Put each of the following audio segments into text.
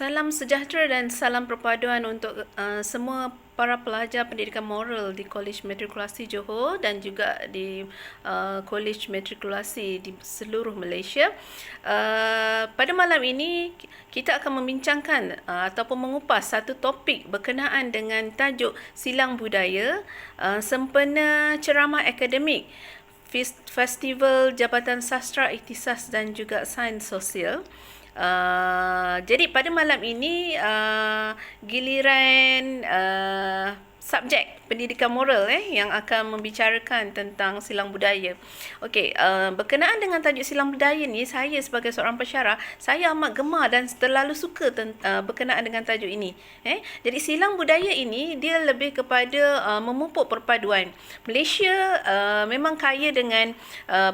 Salam sejahtera dan salam perpaduan untuk semua para pelajar pendidikan moral di Kolej Matrikulasi Johor dan juga di Kolej Matrikulasi di seluruh Malaysia. Pada malam ini kita akan membincangkan ataupun mengupas satu topik berkenaan dengan tajuk silang budaya sempena ceramah akademik Festival Jabatan Sastra, Ikhtisas dan juga Sains Sosial. Jadi pada malam ini giliran subjek pendidikan moral yang akan membicarakan tentang silang budaya. Okey, berkenaan dengan tajuk silang budaya ni, saya sebagai seorang pensyarah, saya amat gemar dan terlalu suka berkenaan dengan tajuk ini. Jadi silang budaya ini dia lebih kepada memupuk perpaduan. Malaysia memang kaya dengan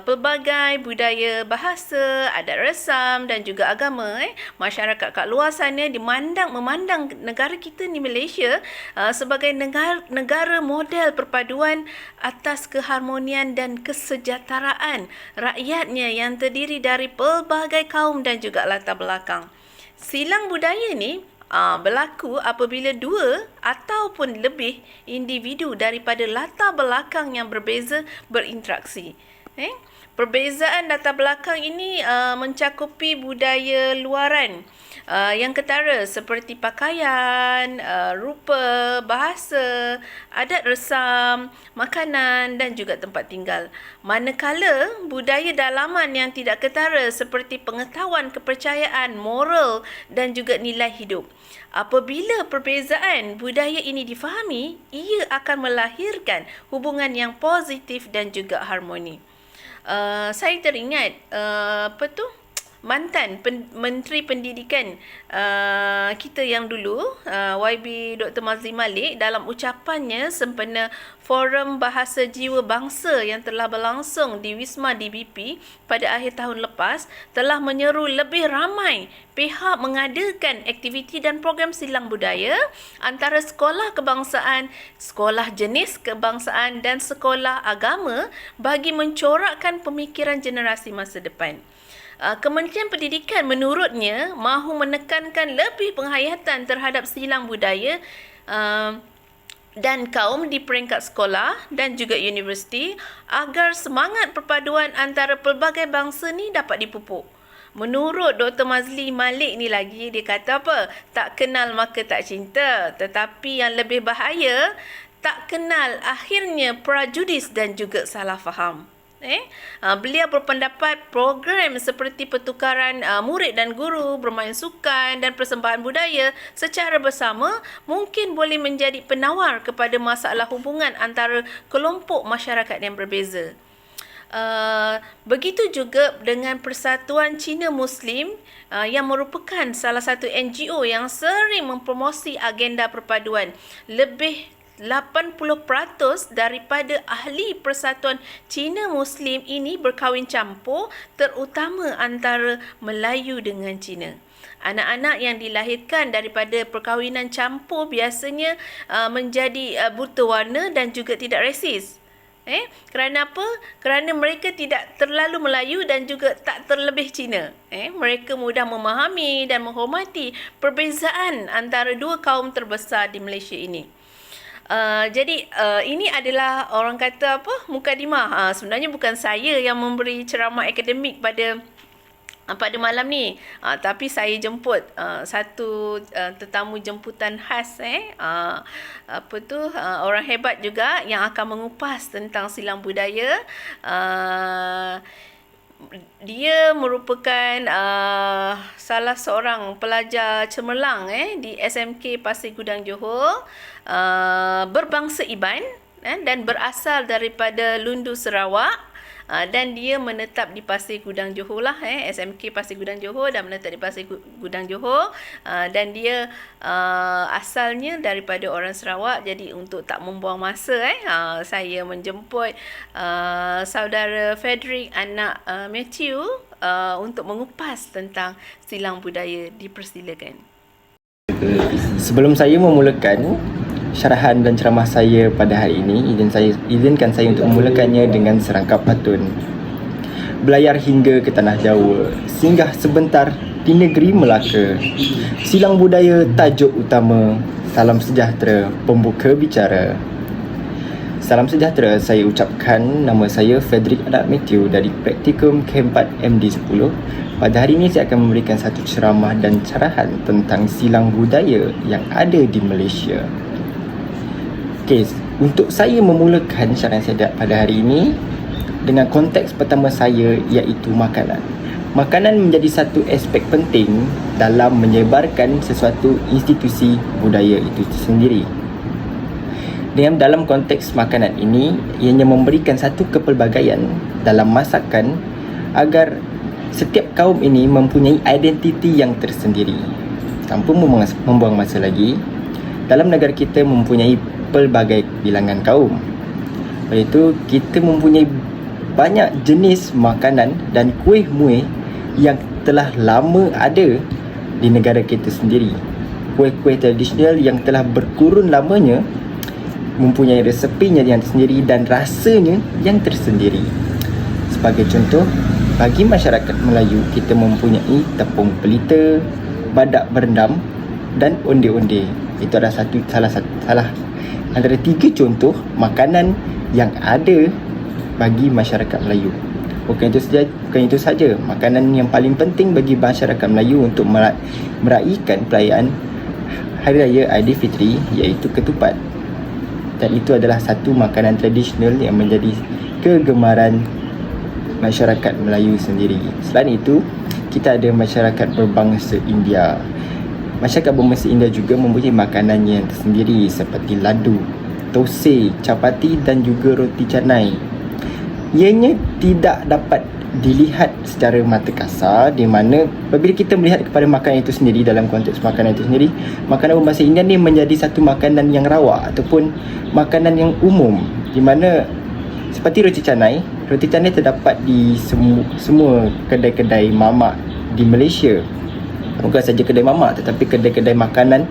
pelbagai budaya, bahasa, adat resam dan juga agama. Masyarakat kat luar sana memandang negara kita ni Malaysia sebagai negara model perpaduan atas keharmonian dan kesejahteraan rakyatnya yang terdiri dari pelbagai kaum dan juga latar belakang. Silang budaya ni berlaku apabila dua ataupun lebih individu daripada latar belakang yang berbeza berinteraksi. Perbezaan latar belakang ini mencakupi budaya luaran yang ketara seperti pakaian, rupa, bahasa, adat resam, makanan dan juga tempat tinggal. Manakala budaya dalaman yang tidak ketara seperti pengetahuan, kepercayaan, moral dan juga nilai hidup. Apabila perbezaan budaya ini difahami, ia akan melahirkan hubungan yang positif dan juga harmoni. Saya teringat mantan Menteri Pendidikan kita yang dulu, YB Dr. Mazli Malik, dalam ucapannya sempena Forum Bahasa Jiwa Bangsa yang telah berlangsung di Wisma DBP pada akhir tahun lepas, telah menyeru lebih ramai pihak mengadakan aktiviti dan program silang budaya antara sekolah kebangsaan, sekolah jenis kebangsaan dan sekolah agama bagi mencorakkan pemikiran generasi masa depan. Kementerian Pendidikan menurutnya mahu menekankan lebih penghayatan terhadap silang budaya dan kaum di peringkat sekolah dan juga universiti agar semangat perpaduan antara pelbagai bangsa ni dapat dipupuk. Menurut Dr. Mazli Malik ni lagi, dia kata apa? Tak kenal maka tak cinta. Tetapi yang lebih bahaya, tak kenal akhirnya prejudis dan juga salah faham. Beliau berpendapat program seperti pertukaran murid dan guru, bermain sukan dan persembahan budaya secara bersama mungkin boleh menjadi penawar kepada masalah hubungan antara kelompok masyarakat yang berbeza. Begitu juga dengan Persatuan Cina Muslim yang merupakan salah satu NGO yang sering mempromosi agenda perpaduan. Lebih 80% daripada ahli Persatuan Cina Muslim ini berkahwin campur, terutama antara Melayu dengan Cina. Anak-anak yang dilahirkan daripada perkahwinan campur biasanya menjadi buta warna dan juga tidak resis. Kerana apa? Kerana mereka tidak terlalu Melayu dan juga tak terlebih Cina. Mereka mudah memahami dan menghormati perbezaan antara dua kaum terbesar di Malaysia ini. Jadi ini adalah orang kata apa? Mukadimah. Sebenarnya bukan saya yang memberi ceramah akademik pada malam ni, tapi saya jemput satu tetamu jemputan khas, orang hebat juga yang akan mengupas tentang silang budaya. Dia merupakan salah seorang pelajar cemerlang di SMK Pasir Gudang Johor, berbangsa Iban dan berasal daripada Lundu, Sarawak. Dan dia menetap di Pasir Gudang Johor lah, SMK Pasir Gudang Johor, dan menetap di Pasir Gudang Johor, dan dia asalnya daripada orang Sarawak. Jadi untuk tak membuang masa, saya menjemput saudara Frederick, anak Matthew, untuk mengupas tentang silang budaya. Dipersilakan. Sebelum saya memulakan syarahan dan ceramah saya pada hari ini, izinkan saya untuk memulakannya dengan serangkap pantun. Belayar hingga ke tanah Jawa, singgah sebentar di negeri Melaka. Silang budaya tajuk utama. Salam sejahtera, pembuka bicara. Salam sejahtera, saya ucapkan nama saya Frederick Adat Matthew dari Praktikum K4 MD10. Pada hari ini saya akan memberikan satu ceramah dan carahan tentang silang budaya yang ada di Malaysia. Okey, untuk saya memulakan carahan saya pada hari ini dengan konteks pertama saya iaitu makanan. Makanan menjadi satu aspek penting dalam menyebarkan sesuatu institusi budaya itu sendiri. Dalam konteks makanan ini, ianya memberikan satu kepelbagaian dalam masakan agar setiap kaum ini mempunyai identiti yang tersendiri. Tanpa membuang masa lagi, dalam negara kita mempunyai pelbagai bilangan kaum. Iaitu kita mempunyai banyak jenis makanan dan kuih-muih yang telah lama ada di negara kita sendiri. Kuih-kuih tradisional yang telah berkurun lamanya mempunyai resepinya yang tersendiri dan rasanya yang tersendiri. Sebagai contoh, bagi masyarakat Melayu, kita mempunyai tepung pelita, badak berendam dan onde-onde. Itu adalah salah antara 3 contoh makanan yang ada bagi masyarakat Melayu. Bukan itu saja, makanan yang paling penting bagi masyarakat Melayu untuk meraihkan perayaan Hari Raya Aidilfitri iaitu ketupat. Dan itu adalah satu makanan tradisional yang menjadi kegemaran masyarakat Melayu sendiri. Selain itu, kita ada masyarakat berbangsa India. Masyarakat berbangsa India juga mempunyai makanan yang tersendiri seperti ladu, thosai, chapati dan juga roti canai. Ianya tidak dapat dilihat secara mata kasar, di mana apabila kita melihat kepada makanan itu sendiri, dalam konteks makanan itu sendiri, makanan berbangsa India ni menjadi satu makanan yang rawak ataupun makanan yang umum, di mana seperti roti canai terdapat di semua kedai-kedai mamak di Malaysia. Bukan saja kedai mamak, tetapi kedai-kedai makanan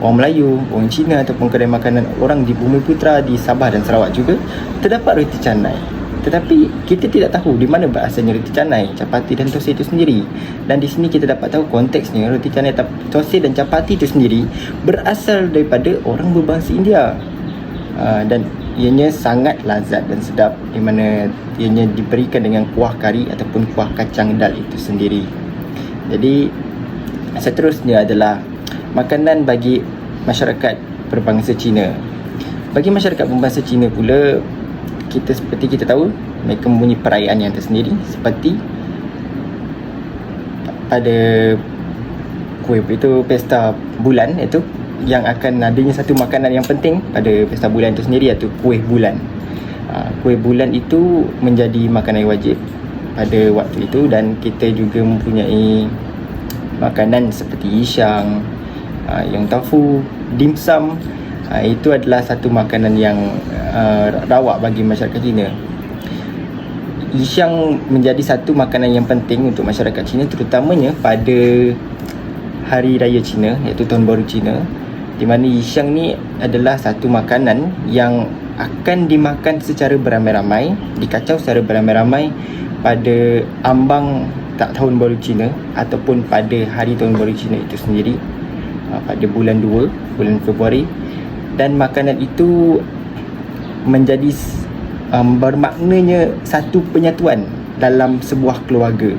orang Melayu, orang Cina ataupun kedai makanan orang di Bumiputera, di Sabah dan Sarawak juga terdapat roti canai. Tetapi kita tidak tahu di mana berasalnya roti canai, chapati dan thosai itu sendiri. Dan di sini kita dapat tahu konteksnya, roti canai, thosai dan chapati itu sendiri berasal daripada orang berbangsa India. Dan ianya sangat lazat dan sedap, di mana ianya diberikan dengan kuah kari ataupun kuah kacang dal itu sendiri. Jadi seterusnya adalah makanan bagi masyarakat berbangsa Cina. Bagi masyarakat berbangsa Cina pula, seperti kita tahu, mereka mempunyai perayaan yang tersendiri, seperti pada kuih itu pesta bulan, itu yang akan adanya satu makanan yang penting pada pesta bulan itu sendiri, iaitu kuih bulan. Kuih bulan itu menjadi makanan wajib pada waktu itu, dan kita juga mempunyai makanan seperti isyang, yang tofu, dimsum. Itu adalah satu makanan yang rawak bagi masyarakat Cina. Isyang menjadi satu makanan yang penting untuk masyarakat Cina, terutamanya pada Hari Raya Cina, iaitu Tahun Baru Cina, di mana isyang ni adalah satu makanan yang akan dimakan secara beramai-ramai, dikacau secara beramai-ramai pada ambang Tahun Baru Cina ataupun pada hari Tahun Baru Cina itu sendiri, pada bulan 2, bulan Februari. Dan makanan itu menjadi bermaknanya satu penyatuan dalam sebuah keluarga.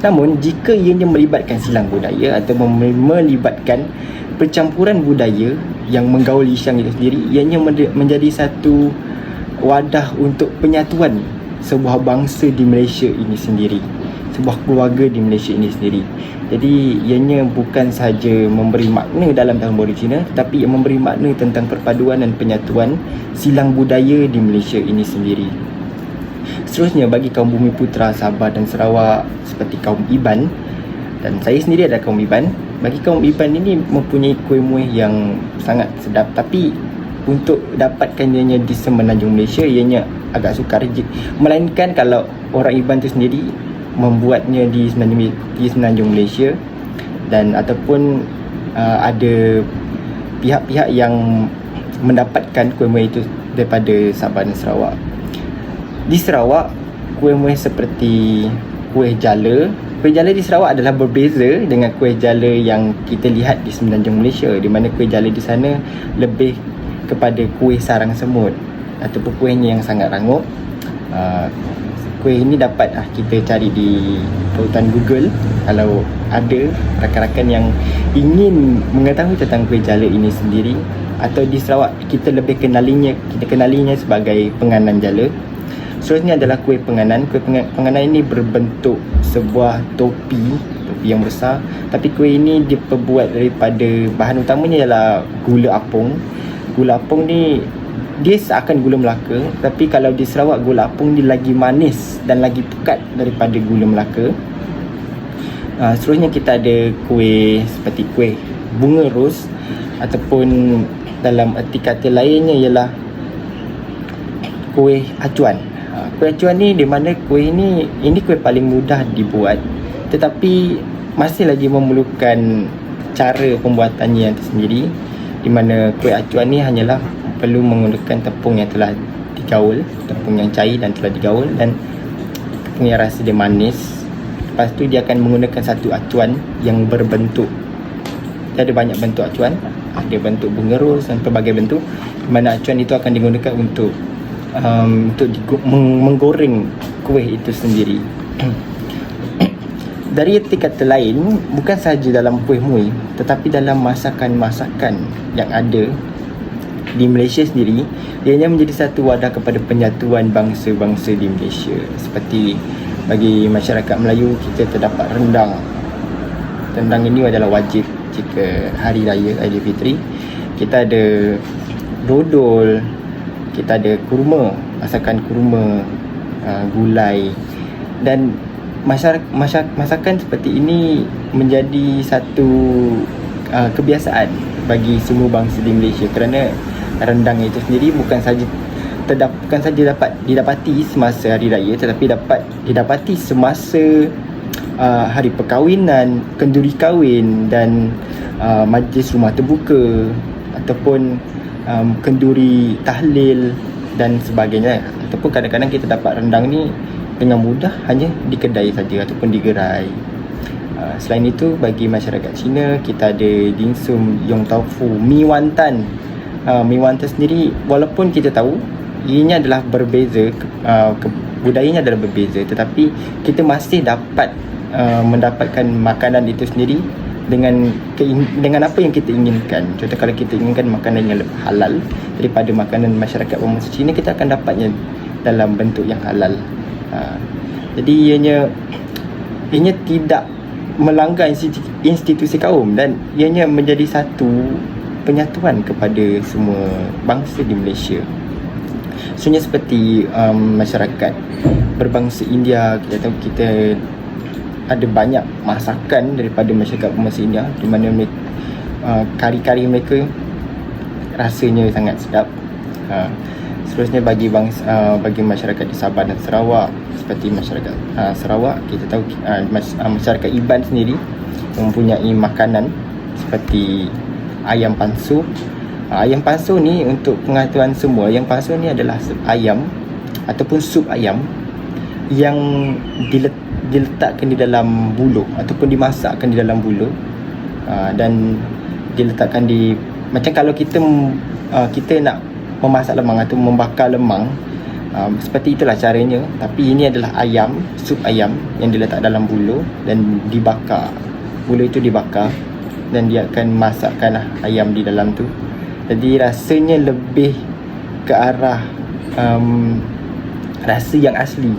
Namun jika ianya melibatkan silang budaya atau melibatkan percampuran budaya yang menggaul isyang itu sendiri, ianya menjadi satu wadah untuk penyatuan sebuah bangsa di Malaysia ini sendiri, sebuah keluarga di Malaysia ini sendiri. Jadi ianya bukan sahaja memberi makna dalam Tahun Baru Cina, tetapi ia memberi makna tentang perpaduan dan penyatuan silang budaya di Malaysia ini sendiri. Seterusnya, bagi kaum Bumiputera, Sabah dan Sarawak seperti kaum Iban, dan saya sendiri adalah kaum Iban. Bagi kaum Iban ini mempunyai kuih-muih yang sangat sedap, tapi untuk dapatkan ianya di semenanjung Malaysia ianya agak sukar. Melainkan kalau orang Iban itu sendiri membuatnya di semenanjung Malaysia, dan ataupun ada pihak-pihak yang mendapatkan kuih-muih itu daripada Sabah dan Sarawak. Di Sarawak, kuih-muih seperti kuih jala, kuih jala di Sarawak adalah berbeza dengan kuih jala yang kita lihat di Semenanjung Malaysia, di mana kuih jala di sana lebih kepada kuih sarang semut ataupun kuihnya yang sangat rangup. Kuih ini dapat kita cari di tautan Google kalau ada rakan-rakan yang ingin mengetahui tentang kuih jala ini sendiri. Atau di Sarawak kita lebih kenalinya sebagai penganan jala. Seterusnya adalah kuih penganan. Kuih penganan ini berbentuk sebuah topi yang besar, tapi kuih ini diperbuat daripada bahan utamanya ialah gula apung. Gula apung ni dia seakan gula Melaka, tapi kalau di Sarawak gula apung ni lagi manis dan lagi pekat daripada gula Melaka. Seterusnya kita ada kuih seperti kuih bunga ros, ataupun dalam erti kata lainnya ialah kuih acuan. Kuih acuan ni di mana kuih ini kuih paling mudah dibuat, tetapi masih lagi memerlukan cara pembuatannya yang tersendiri, di mana kuih acuan ni hanyalah perlu menggunakan tepung yang telah digaul, tepung yang cair dan telah digaul, dan tepung yang rasa dia manis. Lepas tu dia akan menggunakan satu acuan yang berbentuk, dia ada banyak bentuk acuan, ada bentuk bunga ros dan pelbagai bentuk, di mana acuan itu akan digunakan untuk menggoreng kuih itu sendiri. Dari erti kata lain, bukan sahaja dalam kuih muih, tetapi dalam masakan-masakan yang ada di Malaysia sendiri, ianya menjadi satu wadah kepada penyatuan bangsa-bangsa di Malaysia. Seperti bagi masyarakat Melayu, kita terdapat rendang. Rendang ini adalah wajib jika hari raya Aidilfitri. Kita ada dodol, kita ada kurma, masakan kurma, gulai, dan masakan seperti ini menjadi satu kebiasaan bagi semua bangsa di Malaysia, kerana rendang itu sendiri bukan saja dapat didapati semasa hari raya, tetapi dapat didapati semasa hari perkahwinan, kenduri kahwin, dan majlis rumah terbuka, ataupun kenduri tahlil dan sebagainya. Ataupun kadang-kadang kita dapat rendang ni dengan mudah hanya di kedai saja ataupun di gerai. Selain itu, bagi masyarakat Cina, kita ada dimsum, yong tau fu, mi wantan. Mi wantan sendiri, walaupun kita tahu ianya adalah berbeza, budayanya adalah berbeza, tetapi kita masih dapat mendapatkan makanan itu sendiri dengan apa yang kita inginkan. Contoh, kalau kita inginkan makanan yang lebih halal daripada makanan masyarakat berbangsa Cina, kita akan dapatnya dalam bentuk yang halal. Jadi ianya tidak melanggar institusi kaum, dan ianya menjadi satu penyatuan kepada semua bangsa di Malaysia. Sebenarnya seperti masyarakat berbangsa India, kita tahu kita ada banyak masakan daripada masyarakat berbangsa India, di mana kari-kari mereka rasanya sangat sedap. Seterusnya bagi masyarakat di Sabah dan Sarawak, seperti masyarakat Sarawak, kita tahu masyarakat Iban sendiri mempunyai makanan seperti ayam pansu. Ayam pansu ni, untuk pengetahuan semua, ayam pansu ni adalah ayam ataupun sup ayam yang diletakkan di dalam buluh ataupun dimasakkan di dalam buluh, dan diletakkan di, macam kalau kita nak memasak lemang atau membakar lemang, seperti itulah caranya. Tapi ini adalah ayam, sup ayam yang diletak dalam buluh dan dibakar. Buluh itu dibakar dan dia akan masakkan ayam di dalam tu. Jadi rasanya lebih ke arah rasa yang asli.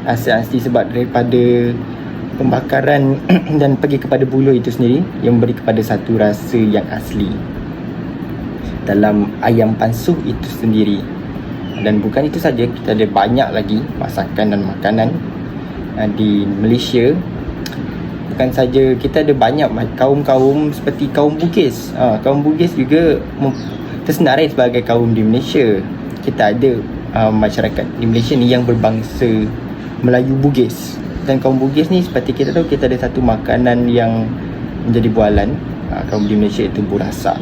Rasa asli sebab daripada pembakaran dan pergi kepada buluh itu sendiri yang memberi kepada satu rasa yang asli dalam ayam pansu itu sendiri. Dan bukan itu saja, kita ada banyak lagi masakan dan makanan di Malaysia. Bukan saja, kita ada banyak kaum-kaum seperti kaum Bugis. Kaum Bugis juga tersenarai sebagai kaum di Malaysia. Kita ada masyarakat di Malaysia ni yang berbangsa Melayu Bugis. Dan kaum Bugis ni, seperti kita tahu, kita ada satu makanan yang menjadi bualan kaum di Malaysia, iaitu burasak.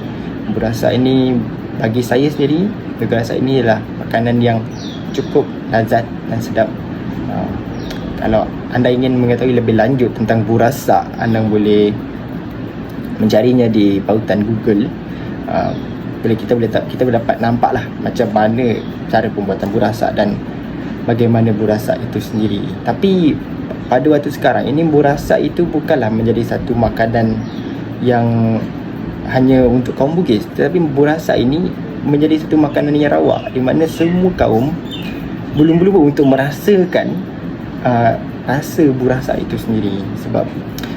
Burasak ini bagi saya sendiri, burasak ini adalah makanan yang cukup lazat dan sedap. Kalau anda ingin mengetahui lebih lanjut tentang burasak, anda boleh mencarinya di pautan Google. Kita boleh dapat nampak lah macam mana cara pembuatan burasak dan bagaimana burasak itu sendiri. Tapi pada waktu sekarang ini, burasak itu bukanlah menjadi satu makanan yang hanya untuk kaum Bugis, tetapi burasak ini menjadi satu makanan yang rawak, di mana semua kaum belum untuk merasakan rasa burasak itu sendiri. Sebab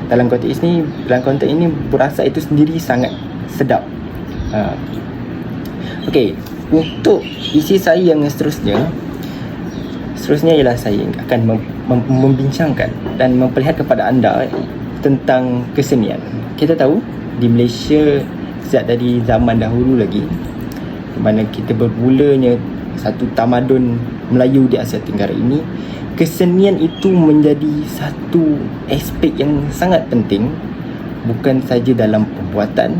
dalam konteks ini burasak itu sendiri sangat sedap. Okey, untuk isi saya yang seterusnya ialah saya akan membincangkan dan memperlihatkan kepada anda tentang kesenian. Kita tahu di Malaysia sejak dari zaman dahulu lagi, di mana kita bermulanya satu tamadun Melayu di Asia Tenggara ini, kesenian itu menjadi satu aspek yang sangat penting, bukan saja dalam pembuatan,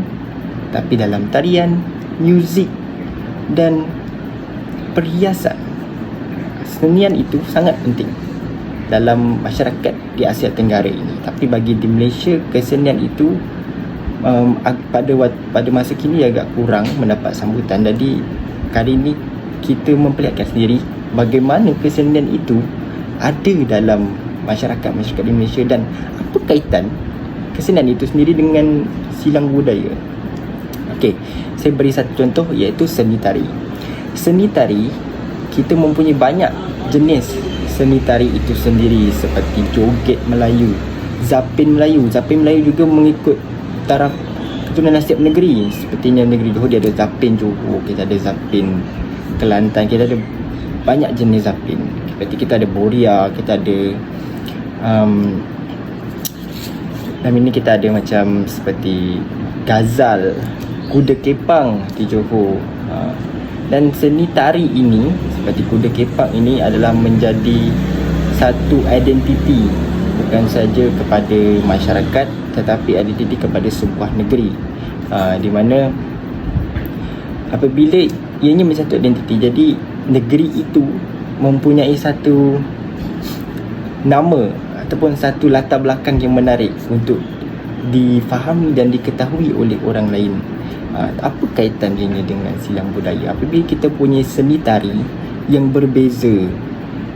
tapi dalam tarian, muzik dan perhiasan. Kesenian itu sangat penting dalam masyarakat di Asia Tenggara ini. Tapi bagi di Malaysia, kesenian itu pada masa kini agak kurang mendapat sambutan. Jadi kali ini kita memperlihatkan sendiri bagaimana kesenian itu ada dalam masyarakat di Malaysia dan apa kaitan kesenian itu sendiri dengan silang budaya. Okey, saya beri satu contoh, iaitu seni tari. Seni tari, kita mempunyai banyak jenis seni tari itu sendiri, seperti joget Melayu, zapin Melayu. Zapin Melayu juga mengikut taraf keturunan setiap negeri. Sepertinya negeri Johor dia ada zapin Johor, kita ada zapin Kelantan, kita ada banyak jenis zapin. Seperti kita ada boria, kita ada dalam ini kita ada macam seperti gazal, kuda kepang di Johor. Dan seni tari ini seperti kuda kepang ini adalah menjadi satu identiti, bukan saja kepada masyarakat tetapi identiti kepada sebuah negeri, di mana apabila ianya menjadi satu identiti, jadi negeri itu mempunyai satu nama ataupun satu latar belakang yang menarik untuk difahami dan diketahui oleh orang lain. Apa kaitan ini dengan silang budaya? Apabila kita punya seni tari yang berbeza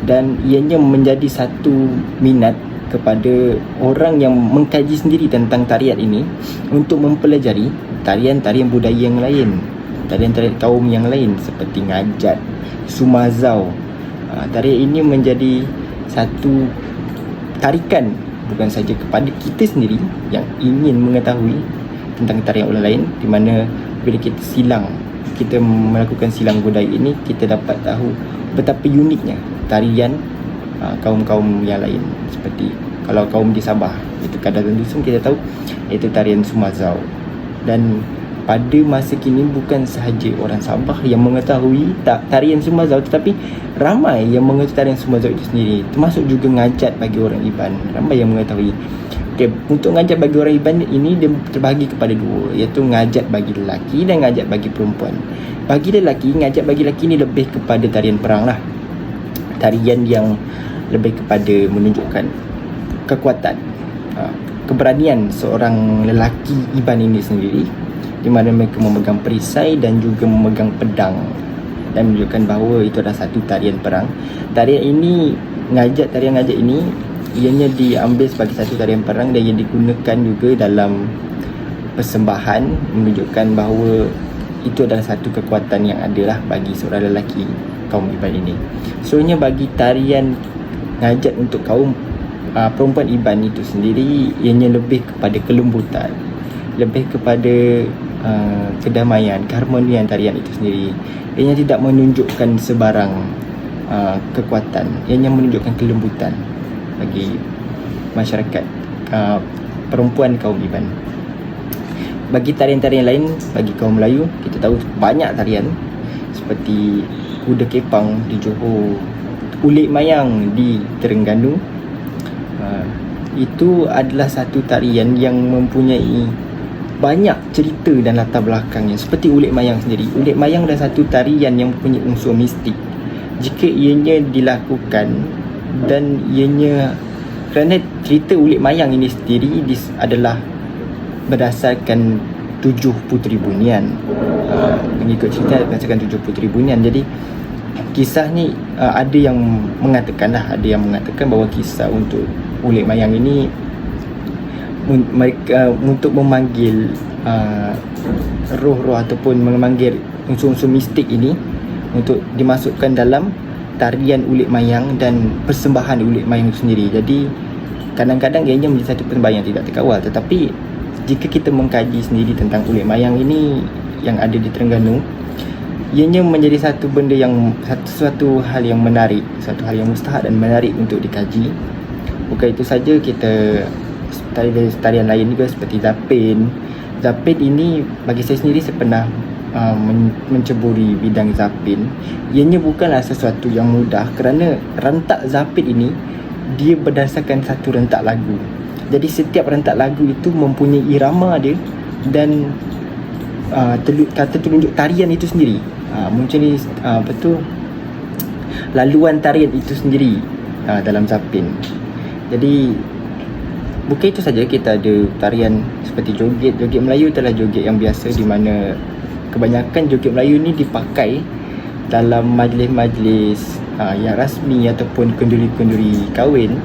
dan ianya menjadi satu minat kepada orang yang mengkaji sendiri tentang tarian ini untuk mempelajari tarian-tarian budaya yang lain, tarian-tarian kaum yang lain seperti ngajat, sumazau. Tarian ini menjadi satu tarikan bukan saja kepada kita sendiri yang ingin mengetahui tentang tarian orang lain, di mana bila kita melakukan silang budaya ini, kita dapat tahu betapa uniknya tarian kaum-kaum yang lain. Seperti kalau kaum di Sabah, itu Kadazan Dusun, kita tahu itu tarian sumazau. Dan pada masa kini bukan sahaja orang Sabah yang mengetahui tarian sumazau, tetapi ramai yang mengetahui tarian sumazau itu sendiri, termasuk juga ngajat bagi orang Iban, ramai yang mengetahui. Okay, untuk ngajat bagi orang Iban ini dia terbahagi kepada dua, iaitu ngajat bagi lelaki dan ngajat bagi perempuan. Bagi lelaki, ngajat bagi lelaki ini lebih kepada tarian perang lah, tarian yang lebih kepada menunjukkan kekuatan, keberanian seorang lelaki Iban ini sendiri, di mana mereka memegang perisai dan juga memegang pedang, dan menunjukkan bahawa itu adalah satu tarian perang. Tarian ngajat ini ianya diambil sebagai satu tarian perang dan ia digunakan juga dalam persembahan, menunjukkan bahawa itu adalah satu kekuatan yang adalah bagi seorang lelaki kaum Iban ini. Sebenarnya bagi tarian ngajat untuk kaum perempuan Iban itu sendiri, ianya lebih kepada kelembutan, lebih kepada kedamaian, keharmonian tarian itu sendiri. Ianya tidak menunjukkan sebarang kekuatan, ianya menunjukkan kelembutan bagi masyarakat perempuan kaum Iban. Bagi tarian-tarian lain, bagi kaum Melayu, kita tahu banyak tarian seperti kuda kepang di Johor, ulik mayang di Terengganu. Itu adalah satu tarian yang mempunyai banyak cerita dan latar belakangnya. Seperti ulik mayang sendiri, ulik mayang adalah satu tarian yang mempunyai unsur mistik. Jika ianya dilakukan dan ianya kerana cerita Ulik Mayang ini sendiri adalah berdasarkan 7 puteri bunian. Mengikut cerita berdasarkan 7 puteri bunian. Jadi kisah ni ada yang mengatakan bahawa kisah untuk Ulik Mayang ini mereka untuk memanggil roh-roh ataupun memanggil unsur-unsur mistik ini untuk dimasukkan dalam tarian Ulik Mayang dan persembahan Ulik Mayang itu sendiri. Jadi kadang-kadang ianya menjadi satu persembahan yang tidak terkawal. Tetapi jika kita mengkaji sendiri tentang Ulik Mayang ini yang ada di Terengganu, ianya menjadi satu benda yang suatu hal yang menarik, satu hal yang mustahak dan menarik untuk dikaji. Bukan itu saja, kita tarian lain juga seperti Zapin. Zapin ini bagi saya sendiri, saya pernah menceburi bidang Zapin. Ianya bukanlah sesuatu yang mudah kerana rentak Zapin ini dia berdasarkan satu rentak lagu. Jadi setiap rentak lagu itu mempunyai irama dia dan kata telunjuk tarian itu sendiri. Mempunyai laluan tarian itu sendiri dalam Zapin. Jadi bukan itu saja, kita ada tarian seperti joget. Joget Melayu adalah joget yang biasa, di mana kebanyakan joget Melayu ni dipakai dalam majlis-majlis yang rasmi ataupun kenduri-kenduri kahwin,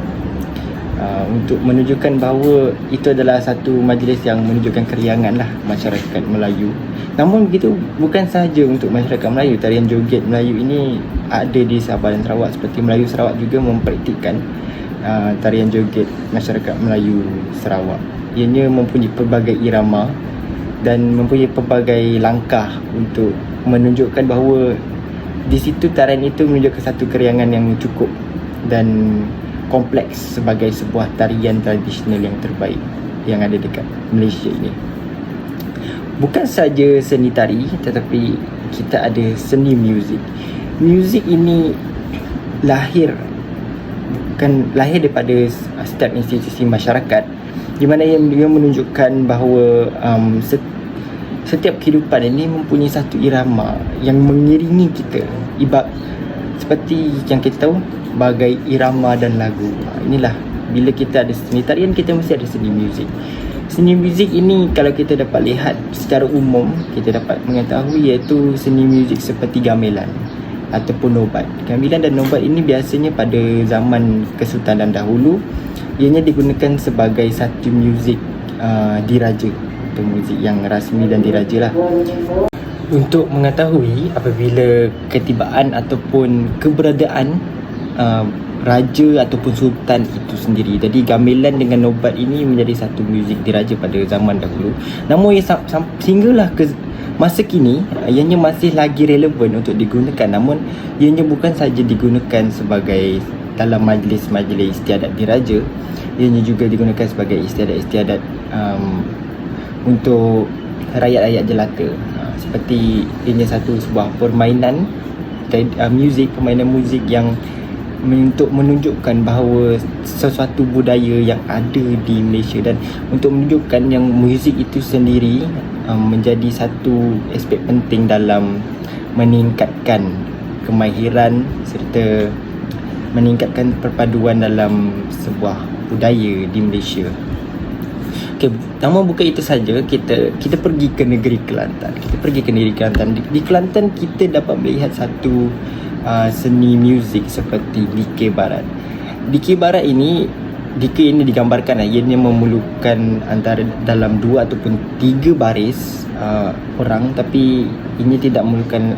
untuk menunjukkan bahawa itu adalah satu majlis yang menunjukkan keriangan lah masyarakat Melayu. Namun begitu, bukan sahaja untuk masyarakat Melayu. Tarian joget Melayu ini ada di Sabah dan Sarawak. Seperti Melayu Sarawak juga mempraktikkan tarian joget masyarakat Melayu Sarawak. Ianya mempunyai pelbagai irama dan mempunyai pelbagai langkah untuk menunjukkan bahawa di situ tarian itu menunjukkan satu keriangan yang cukup dan kompleks sebagai sebuah tarian tradisional yang terbaik yang ada dekat Malaysia ini. Bukan saja seni tari, tetapi kita ada seni muzik. Muzik ini lahir daripada setiap institusi masyarakat, di mana ia menunjukkan bahawa setiap kehidupan ini mempunyai satu irama yang mengiringi kita. Seperti yang kita tahu, bagai irama dan lagu. Inilah, bila kita ada seni tarian, kita mesti ada seni muzik. Seni muzik ini kalau kita dapat lihat secara umum, kita dapat mengetahui iaitu seni muzik seperti gamelan ataupun nobat. Gamelan dan nobat ini biasanya pada zaman Kesultanan dahulu, ianya digunakan sebagai satu muzik diraja, atau muzik yang rasmi dan diraja lah. Untuk mengetahui apabila ketibaan ataupun keberadaan raja ataupun sultan itu sendiri. Jadi gamelan dengan nobat ini menjadi satu muzik diraja pada zaman dahulu. Namun sehinggalah ke masa kini, ianya masih lagi relevan untuk digunakan. Namun ianya bukan saja digunakan sebagai dalam majlis-majlis istiadat diraja, ianya juga digunakan sebagai istiadat-istiadat untuk rakyat-rakyat jelata. Seperti ianya sebuah permainan permainan muzik yang untuk menunjukkan bahawa sesuatu budaya yang ada di Malaysia, dan untuk menunjukkan yang muzik itu sendiri menjadi satu aspek penting dalam meningkatkan kemahiran serta meningkatkan perpaduan dalam sebuah budaya di Malaysia. Okey, namun bukan itu saja, kita pergi ke negeri Kelantan. Di Kelantan kita dapat melihat satu seni muzik seperti Dikir Barat. Dikir Barat ini digambarkan ianya memerlukan antara dalam 2 ataupun 3 baris orang, tapi ini tidak memerlukan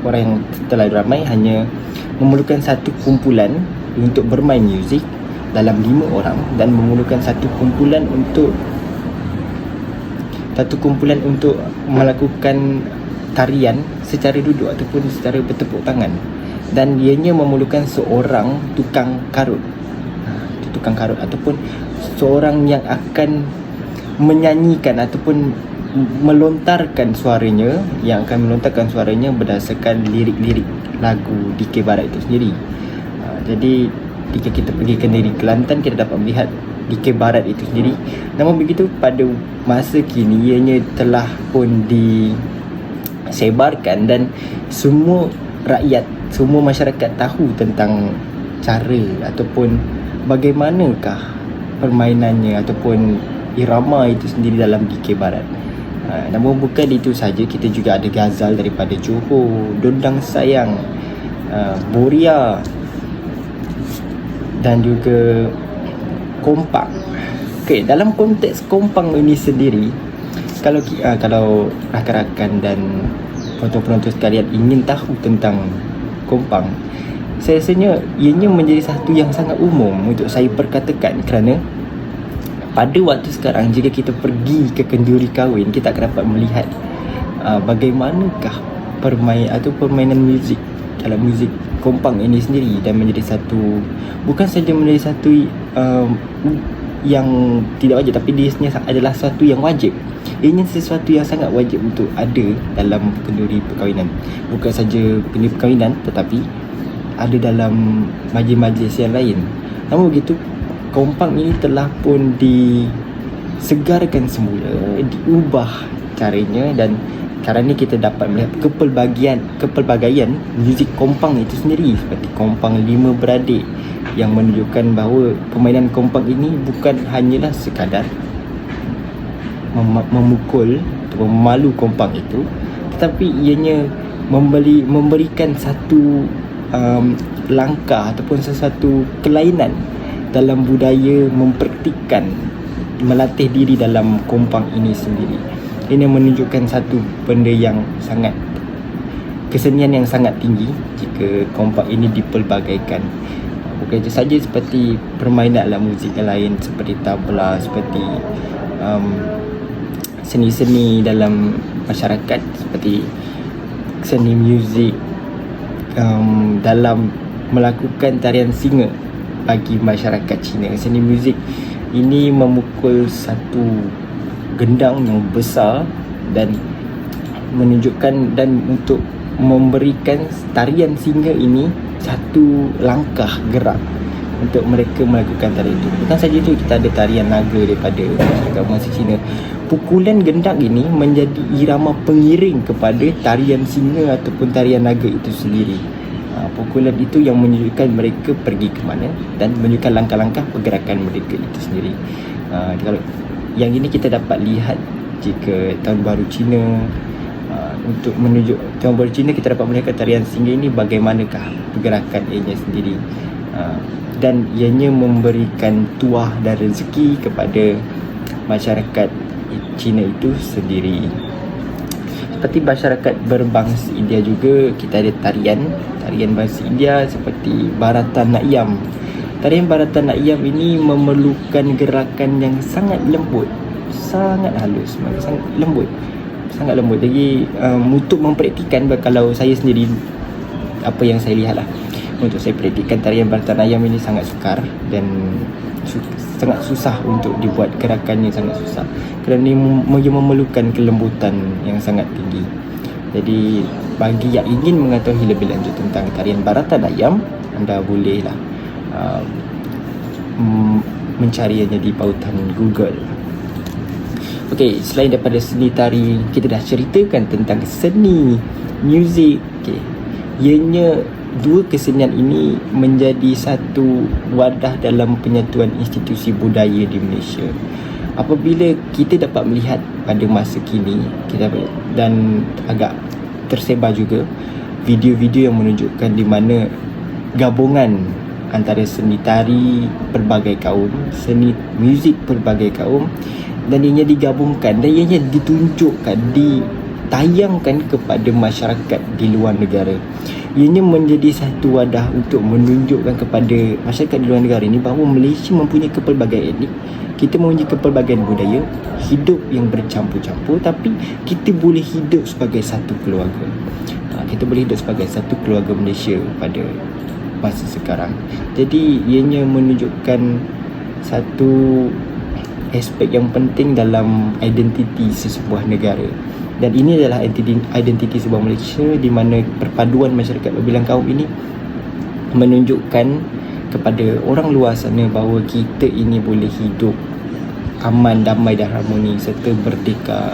orang yang terlalu ramai, hanya memerlukan satu kumpulan untuk bermain muzik dalam 5 orang, dan memerlukan satu kumpulan untuk melakukan tarian secara duduk ataupun secara bertepuk tangan. Dan ianya memerlukan seorang tukang karut ataupun seorang yang akan menyanyikan ataupun melontarkan suaranya, berdasarkan lirik-lirik lagu Dikir Barat itu sendiri. Jadi jika kita pergi ke negeri Kelantan, kita dapat melihat Dikir Barat itu sendiri. Namun begitu, pada masa kini ianya telah pun disebarkan dan semua masyarakat tahu tentang cara ataupun bagaimanakah permainannya ataupun irama itu sendiri dalam GK Barat. Namun bukan itu saja, kita juga ada Ghazal daripada Johor, Dondang Sayang, Boria dan juga Kompang. Okay, dalam konteks Kompang ini sendiri, kalau rakan-rakan dan penonton-penonton sekalian ingin tahu tentang Kompang, saya rasanya ianya menjadi satu yang sangat umum untuk saya perkatakan, kerana pada waktu sekarang jika kita pergi ke kenduri kahwin, kita akan dapat melihat bagaimanakah permainan muzik dalam muzik Kompang ini sendiri, dan menjadi satu, bukan saja menjadi satu yang tidak wajib, tapi dia sebenarnya adalah sesuatu yang wajib. Ini sesuatu yang sangat wajib untuk ada dalam kenduri perkahwinan. Bukan saja kenduri perkahwinan, tetapi ada dalam majlis-majlis yang lain. Namun begitu, Kompang ini telah pun disegarkan semula, diubah caranya, dan sekarang ni kita dapat melihat kepelbagaian muzik Kompang itu sendiri, seperti Kompang Lima Beradik, yang menunjukkan bahawa permainan Kompang ini bukan hanyalah sekadar memukul atau memalu Kompang itu, tetapi ianya memberikan satu langkah ataupun sesuatu kelainan dalam budaya mempraktikkan, melatih diri dalam Kompang ini sendiri. Ini menunjukkan satu benda yang sangat, kesenian yang sangat tinggi jika Kompang ini dipelbagaikan. Bukan saja seperti permainan alat muzik yang lain seperti tabla, seperti seni-seni dalam masyarakat, seperti seni muzik dalam melakukan tarian singa bagi masyarakat Cina. Seni muzik ini memukul satu gendang yang besar dan menunjukkan, dan untuk memberikan tarian singa ini satu langkah gerak untuk mereka melakukan tarian itu. Bukan saja itu, kita ada tarian naga daripada masyarakat bangsa Cina. Pukulan gendang ini menjadi irama pengiring kepada tarian singa ataupun tarian naga itu sendiri. Pukulan itu yang menunjukkan mereka pergi ke mana dan menunjukkan langkah-langkah pergerakan mereka itu sendiri. Kalau yang ini kita dapat lihat jika Tahun Baru Cina, untuk menunjuk Tahun Baru Cina, kita dapat melihat tarian singa ini bagaimanakah pergerakan ianya sendiri, dan ianya memberikan tuah dan rezeki kepada masyarakat Cina itu sendiri. Seperti masyarakat berbangsa India juga, kita ada tarian bangsa India seperti Bharata Natyam. Tarian Bharata Natyam ini memerlukan gerakan yang sangat lembut, sangat halus, sangat lembut. Jadi untuk mempraktikkan, kalau saya sendiri, apa yang saya lihat lah, untuk saya praktikkan tarian Bharata Natyam ini sangat sukar dan sangat susah untuk dibuat, gerakannya sangat susah kerana ia memerlukan kelembutan yang sangat tinggi. Jadi bagi yang ingin mengetahui lebih lanjut tentang tarian Bharata Natyam, anda bolehlah mencarinya di pautan Google. Okey, selain daripada seni tari, kita dah ceritakan tentang seni muzik. Okey, ianya dua kesenian ini menjadi satu wadah dalam penyatuan institusi budaya di Malaysia. Apabila kita dapat melihat pada masa kini, dan agak tersebar juga video-video yang menunjukkan di mana gabungan antara seni tari pelbagai kaum, seni muzik pelbagai kaum, dan ianya digabungkan dan ianya ditunjukkan, ditayangkan kepada masyarakat di luar negara. Ianya menjadi satu wadah untuk menunjukkan kepada masyarakat di luar negara ini bahawa Malaysia mempunyai kepelbagaian etnik, kita mempunyai kepelbagaian budaya, hidup yang bercampur-campur, tapi kita boleh hidup sebagai satu keluarga. Kita boleh hidup sebagai satu keluarga Malaysia pada masa sekarang. Jadi ianya menunjukkan satu aspek yang penting dalam identiti sesebuah negara. Dan ini adalah identiti sebuah Malaysia di mana perpaduan masyarakat berbilang kaum ini menunjukkan kepada orang luar sana bahawa kita ini boleh hidup aman, damai dan harmoni serta merdeka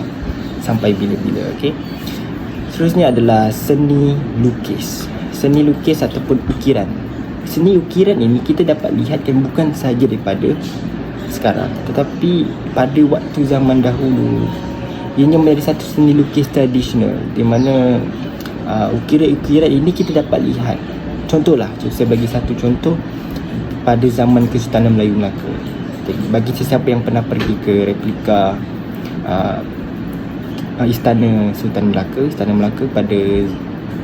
sampai bila-bila. Okay? Seterusnya adalah seni lukis. Seni lukis ataupun ukiran. seni ukiran ini kita dapat lihatkan bukan sahaja daripada sekarang, tetapi pada waktu zaman dahulu ianya menjadi satu seni lukis tradisional, di mana ukiran-ukiran ini kita dapat lihat. Contohlah, saya bagi satu contoh pada zaman Kesultanan Melayu Melaka. Bagi sesiapa yang pernah pergi ke replika Istana Sultan Melaka, Istana Melaka pada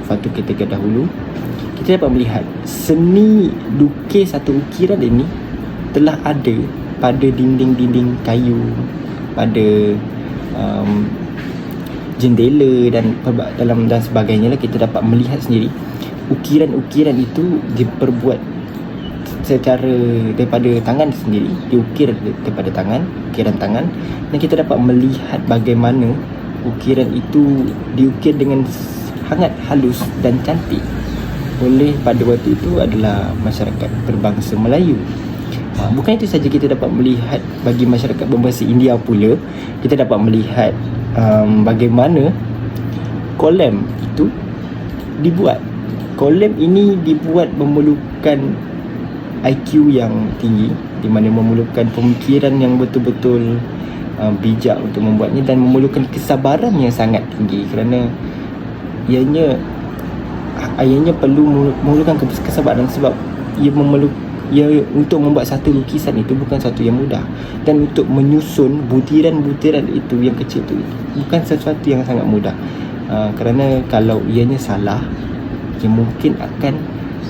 waktu ketika dahulu, kita dapat melihat seni lukis atau ukiran ini telah ada pada dinding-dinding kayu, pada jendela dan sebagainya lah. Kita dapat melihat sendiri ukiran-ukiran itu diperbuat secara daripada tangan sendiri, diukir daripada tangan, ukiran tangan, dan kita dapat melihat bagaimana ukiran itu diukir dengan sangat halus dan cantik oleh pada waktu itu adalah masyarakat berbangsa Melayu. Bukan itu saja, kita dapat melihat bagi masyarakat berbangsa India pula, kita dapat melihat bagaimana kolem itu dibuat. Kolem ini dibuat memerlukan IQ yang tinggi, di mana memerlukan pemikiran yang betul-betul bijak untuk membuatnya, dan memerlukan kesabaran yang sangat tinggi, kerana ianya memerlukan kesabaran, sebab ia untuk membuat satu lukisan itu bukan satu yang mudah, dan untuk menyusun butiran-butiran itu yang kecil itu bukan sesuatu yang sangat mudah, kerana kalau ianya salah, ia mungkin akan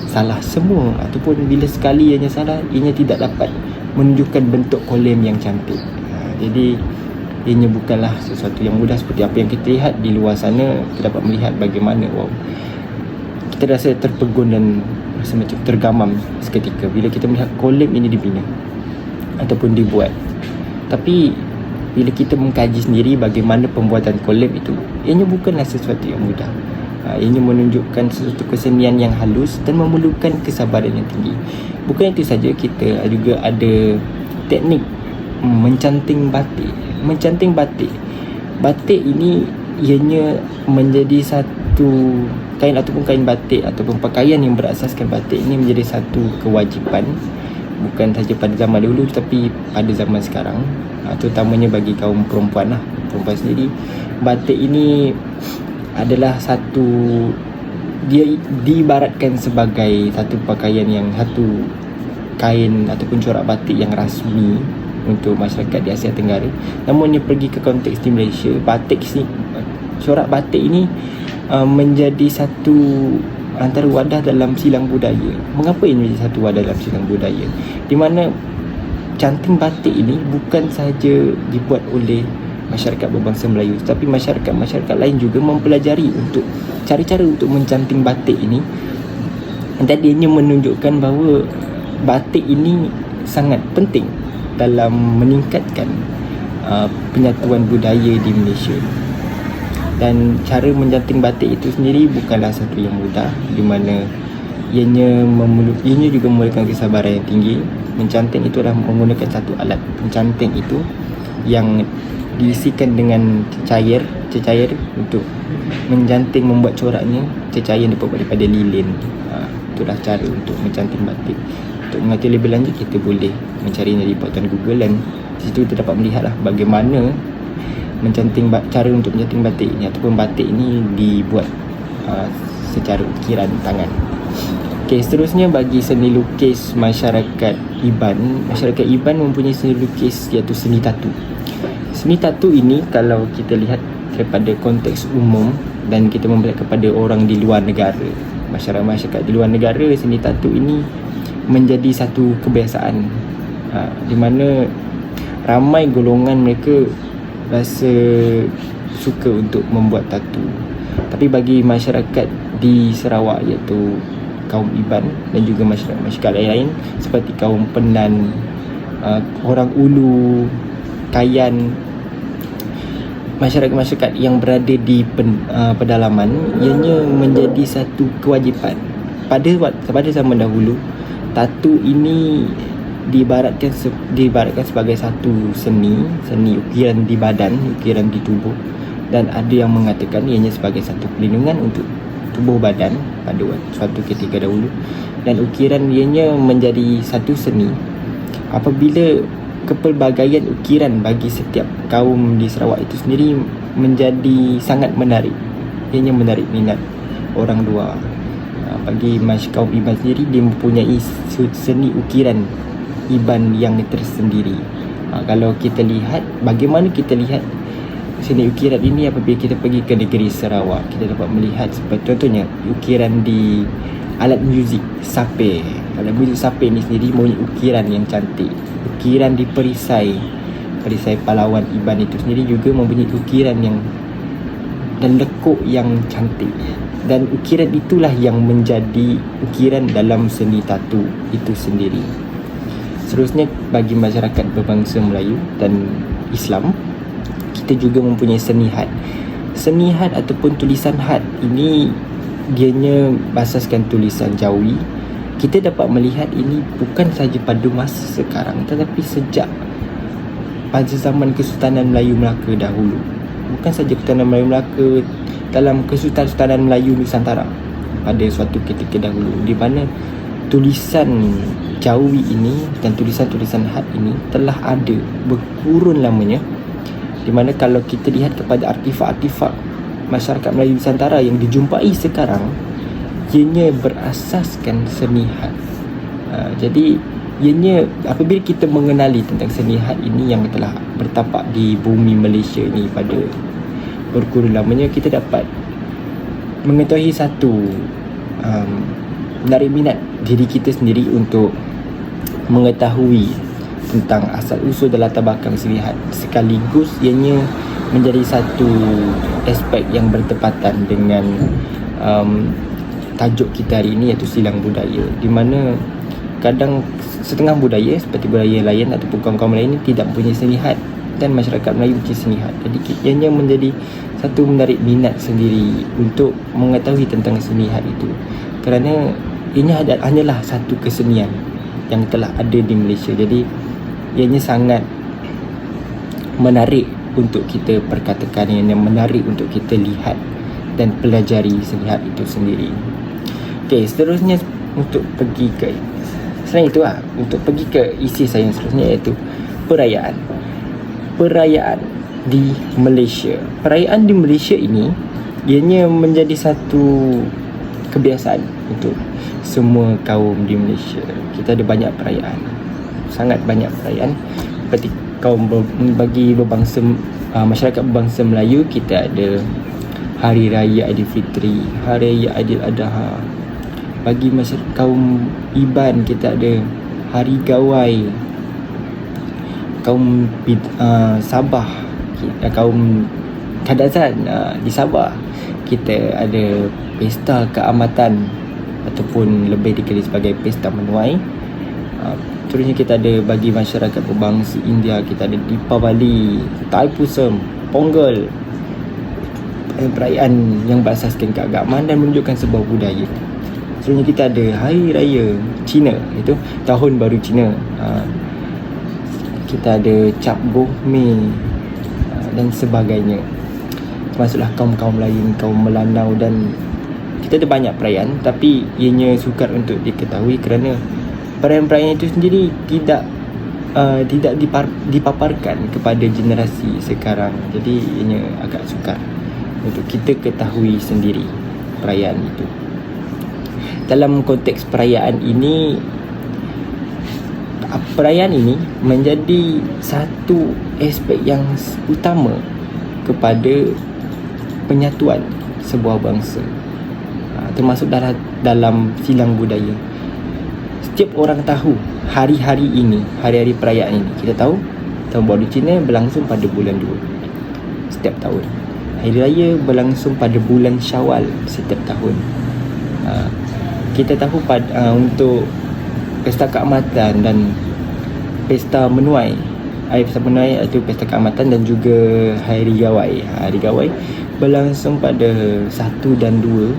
salah semua, ataupun bila sekali ianya salah, ianya tidak dapat menunjukkan bentuk kolem yang cantik. Jadi ianya bukanlah sesuatu yang mudah seperti apa yang kita lihat di luar sana. Kita dapat melihat bagaimana kita rasa terpegun dan rasa macam tergamam seketika bila kita melihat kolem ini dibina ataupun dibuat. Tapi bila kita mengkaji sendiri bagaimana pembuatan kolem itu, ianya bukanlah sesuatu yang mudah. Ianya menunjukkan sesuatu kesenian yang halus dan memerlukan kesabaran yang tinggi. Bukan itu saja, kita juga ada teknik mencanting batik. Mencanting batik, batik ini ianya menjadi satu kain ataupun kain batik ataupun pakaian yang berasaskan batik ini menjadi satu kewajipan, bukan saja pada zaman dulu tetapi pada zaman sekarang, terutamanya bagi kaum perempuan lah. Perempuan sendiri, batik ini adalah satu, dia diibaratkan sebagai satu pakaian yang, satu kain ataupun corak batik yang rasmi untuk masyarakat di Asia Tenggara. Namun dia pergi ke konteks di Malaysia, batik ni, corak batik ini menjadi satu antara wadah dalam silang budaya. Mengapa ini menjadi satu wadah dalam silang budaya? Di mana canting batik ini bukan sahaja dibuat oleh masyarakat berbangsa Melayu, tapi masyarakat lain juga mempelajari untuk cari cara untuk mencanting batik ini, dan ianya menunjukkan bahawa batik ini sangat penting dalam meningkatkan penyatuan budaya di Malaysia. Dan cara mencanting batik itu sendiri bukanlah satu yang mudah, di mana ianya juga memerlukan kesabaran yang tinggi. Mencanting itu adalah menggunakan satu alat pencanting itu yang diisikan dengan cecair untuk mencanting, membuat coraknya. Cecair yang dibuat daripada lilin. Itulah cara untuk mencanting batik. Untuk mengerti lebih lanjut, kita boleh mencarinya di portal Google, dan di situ kita dapat melihatlah bagaimana cara untuk mencanting batik ini ataupun batik ini dibuat secara ukiran tangan. Okey, seterusnya bagi seni lukis masyarakat Iban. Masyarakat Iban mempunyai seni lukis iaitu seni tatu. Seni tatu ini kalau kita lihat daripada konteks umum dan kita melihat kepada orang di luar negara, masyarakat di luar negara, seni tatu ini menjadi satu kebiasaan, di mana ramai golongan mereka rasa suka untuk membuat tatu. Tapi bagi masyarakat di Sarawak iaitu kaum Iban dan juga masyarakat lain seperti kaum Penan, orang Ulu, Kayan, masyarakat-masyarakat yang berada di pedalaman, ianya menjadi satu kewajipan. Pada zaman dahulu, tatu ini diibaratkan sebagai satu seni ukiran di badan, ukiran di tubuh, dan ada yang mengatakan ianya sebagai satu perlindungan untuk tubuh badan pada suatu ketika dahulu. dan ukiran ianya menjadi satu seni apabila kepelbagaian ukiran bagi setiap kaum di Sarawak itu sendiri menjadi sangat menarik. Ianya menarik minat orang luar. Bagi kaum Iban sendiri, dia mempunyai seni ukiran Iban yang tersendiri. Kalau kita lihat, bagaimana kita lihat seni ukiran ini apabila kita pergi ke negeri Sarawak, kita dapat melihat seperti contohnya ukiran di alat muzik sape. Alat muzik sape ni sendiri mempunyai ukiran yang cantik. Ukiran di perisai pahlawan Iban itu sendiri juga mempunyai ukiran yang dan lekuk yang cantik. Dan ukiran itulah yang menjadi ukiran dalam seni tatu itu sendiri. Seterusnya, bagi masyarakat berbangsa Melayu dan Islam, kita juga mempunyai seni had. Seni had ataupun tulisan had ini dianya berasaskan tulisan Jawi. Kita dapat melihat ini bukan sahaja pada masa sekarang, tetapi sejak pada zaman Kesultanan Melayu Melaka dahulu. Bukan sahaja Kesultanan Melayu Melaka, dalam Kesultanan Melayu Nusantara pada suatu ketika dahulu, di mana tulisan Jawi ini dan tulisan-tulisan had ini telah ada berkurun lamanya, di mana kalau kita lihat kepada artifak-artifak masyarakat Melayu Nusantara yang dijumpai sekarang, ianya berasaskan seni had. Jadi ianya apabila kita mengenali tentang seni had ini yang telah bertapak di bumi Malaysia ini pada berkurun lamanya, kita dapat mengetahui satu menarik minat diri kita sendiri untuk mengetahui tentang asal-usul dan latar belakang seni had, sekaligus ianya menjadi satu aspek yang bertepatan dengan tajuk kita hari ini, iaitu silang budaya, di mana kadang setengah budaya seperti budaya lain ataupun kaum-kaum lain ini tidak mempunyai seni had, dan masyarakat Melayu mempunyai seni had. Jadi ianya menjadi satu menarik minat sendiri untuk mengetahui tentang seni had itu, kerana ianya hanyalah satu kesenian yang telah ada di Malaysia. Jadi ianya sangat menarik untuk kita perkatakan, yang menarik untuk kita lihat dan pelajari seni had itu sendiri. Okey, seterusnya untuk pergi ke selain itu untuk pergi ke isi saya yang seterusnya, iaitu perayaan di Malaysia. Perayaan di Malaysia ini ianya menjadi satu kebiasaan untuk semua kaum di Malaysia. Kita ada banyak perayaan, sangat banyak perayaan. Seperti bagi berbangsa masyarakat berbangsa Melayu, kita ada Hari Raya Aidilfitri, Hari Raya Aidiladha. Bagi masyarakat kaum Iban, kita ada Hari Gawai. Kaum Sabah, kaum Kadazan di Sabah, kita ada Pesta Keamatan ataupun lebih dikenali sebagai Pesta Menuai. Seterusnya kita ada bagi masyarakat berbangsa India, kita ada Deepavali, Thaipusam, Pongal, perayaan yang berasaskan keagamaan dan menunjukkan sebuah budaya. Seterusnya kita ada Hari Raya Cina, iaitu Tahun Baru Cina. Kita ada Cap Goh Mei dan sebagainya. Termasuklah kaum-kaum lain, kaum Melanau, dan kita ada banyak perayaan, tapi ianya sukar untuk diketahui kerana perayaan-perayaan itu sendiri tidak dipaparkan kepada generasi sekarang. Jadi ianya agak sukar untuk kita ketahui sendiri perayaan itu. Dalam konteks perayaan ini menjadi satu aspek yang utama kepada penyatuan sebuah bangsa, termasuk dalam silang budaya. Setiap orang tahu hari-hari ini, hari-hari perayaan ini. Kita tahu Tahun Baru Cina berlangsung pada bulan 2 setiap tahun. Hari Raya berlangsung pada bulan Syawal setiap tahun. Kita tahu untuk Pesta Keamatan dan Pesta Menuai. Pesta Menuai iaitu Pesta Keamatan, dan juga Hari Gawai. Hari Gawai berlangsung pada 1 dan 2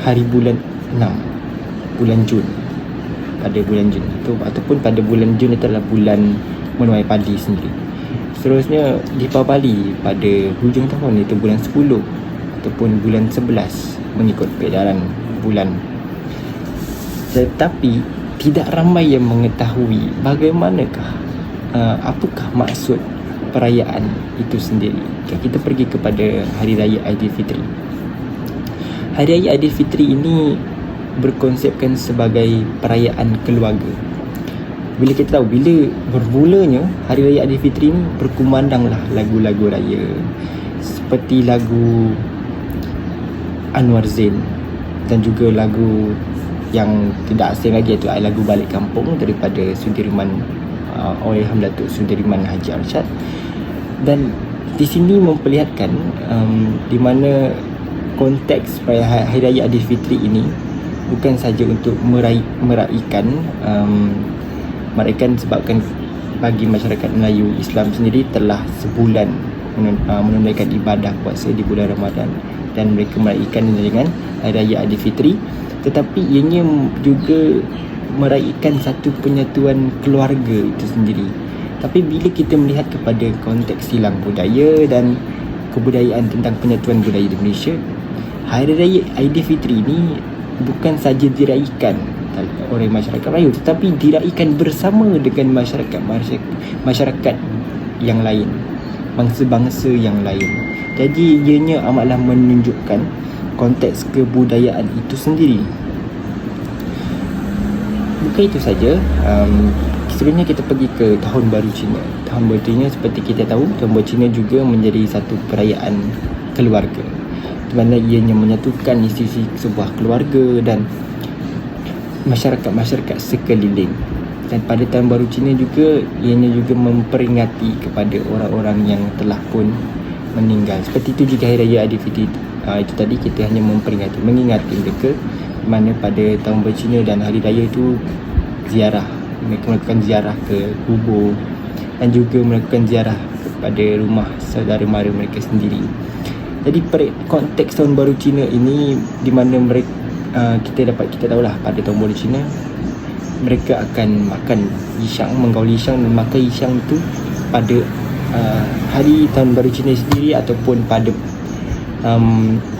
hari bulan 6, bulan Jun. Pada bulan Jun itu, ataupun pada bulan Jun itu adalah bulan menuai padi sendiri. Seterusnya Deepavali pada hujung tahun, itu bulan 10 ataupun bulan 11 mengikut peredaran bulan. Tetapi tidak ramai yang mengetahui bagaimanakah apakah maksud perayaan itu sendiri. Kita pergi kepada Hari Raya Aidilfitri. Hari Raya Aidilfitri ini berkonsepkan sebagai perayaan keluarga. Bila kita tahu, bila bermulanya Hari Raya Aidilfitri ni, berkumandanglah lagu-lagu raya seperti lagu Anwar Zain dan juga lagu yang tidak asing lagi, iaitu lagu Balik Kampung daripada Sudirman, oleh Hamdatuk Sudirman Haji Arsyad. Dan di sini memperlihatkan di mana konteks Hari Raya Aidilfitri ini bukan saja untuk meraihkan sebabkan bagi masyarakat Melayu Islam sendiri telah sebulan menunaikan ibadah puasa di bulan Ramadan dan mereka meraihkan dengan Hari Raya Aidilfitri, tetapi ianya juga meraihkan satu penyatuan keluarga itu sendiri. Tapi bila kita melihat kepada konteks silang budaya dan kebudayaan tentang penyatuan budaya di Malaysia, Hari Raya Aidilfitri ini bukan saja diraihkan oleh masyarakat Melayu, tetapi diraihkan bersama dengan masyarakat yang lain, bangsa-bangsa yang lain. Jadi ianya amatlah menunjukkan konteks kebudayaan itu sendiri. Bukan itu saja, sebenarnya kita pergi ke Tahun Baru Cina. Tahun Baru Cina, seperti kita tahu, Tahun Baru Cina juga menjadi satu perayaan keluarga, di mana ianya menyatukan institusi sebuah keluarga dan masyarakat sekeliling. Dan pada Tahun Baru Cina juga, ianya juga memperingati kepada orang-orang yang telah pun meninggal. Seperti itu juga Hari Raya Aidilfitri itu tadi, kita hanya mengingati mereka, mana pada Tahun Baru Cina dan Hari Raya itu ziarah, mereka melakukan ziarah ke kubur dan juga melakukan ziarah kepada rumah saudara mara mereka sendiri. Jadi konteks Tahun Baru Cina ini, di mana mereka kita tahulah pada Tahun Baru Cina mereka akan makan Yishang, menggaul Yishang, dan makan Yishang itu pada hari Tahun Baru Cina sendiri ataupun pada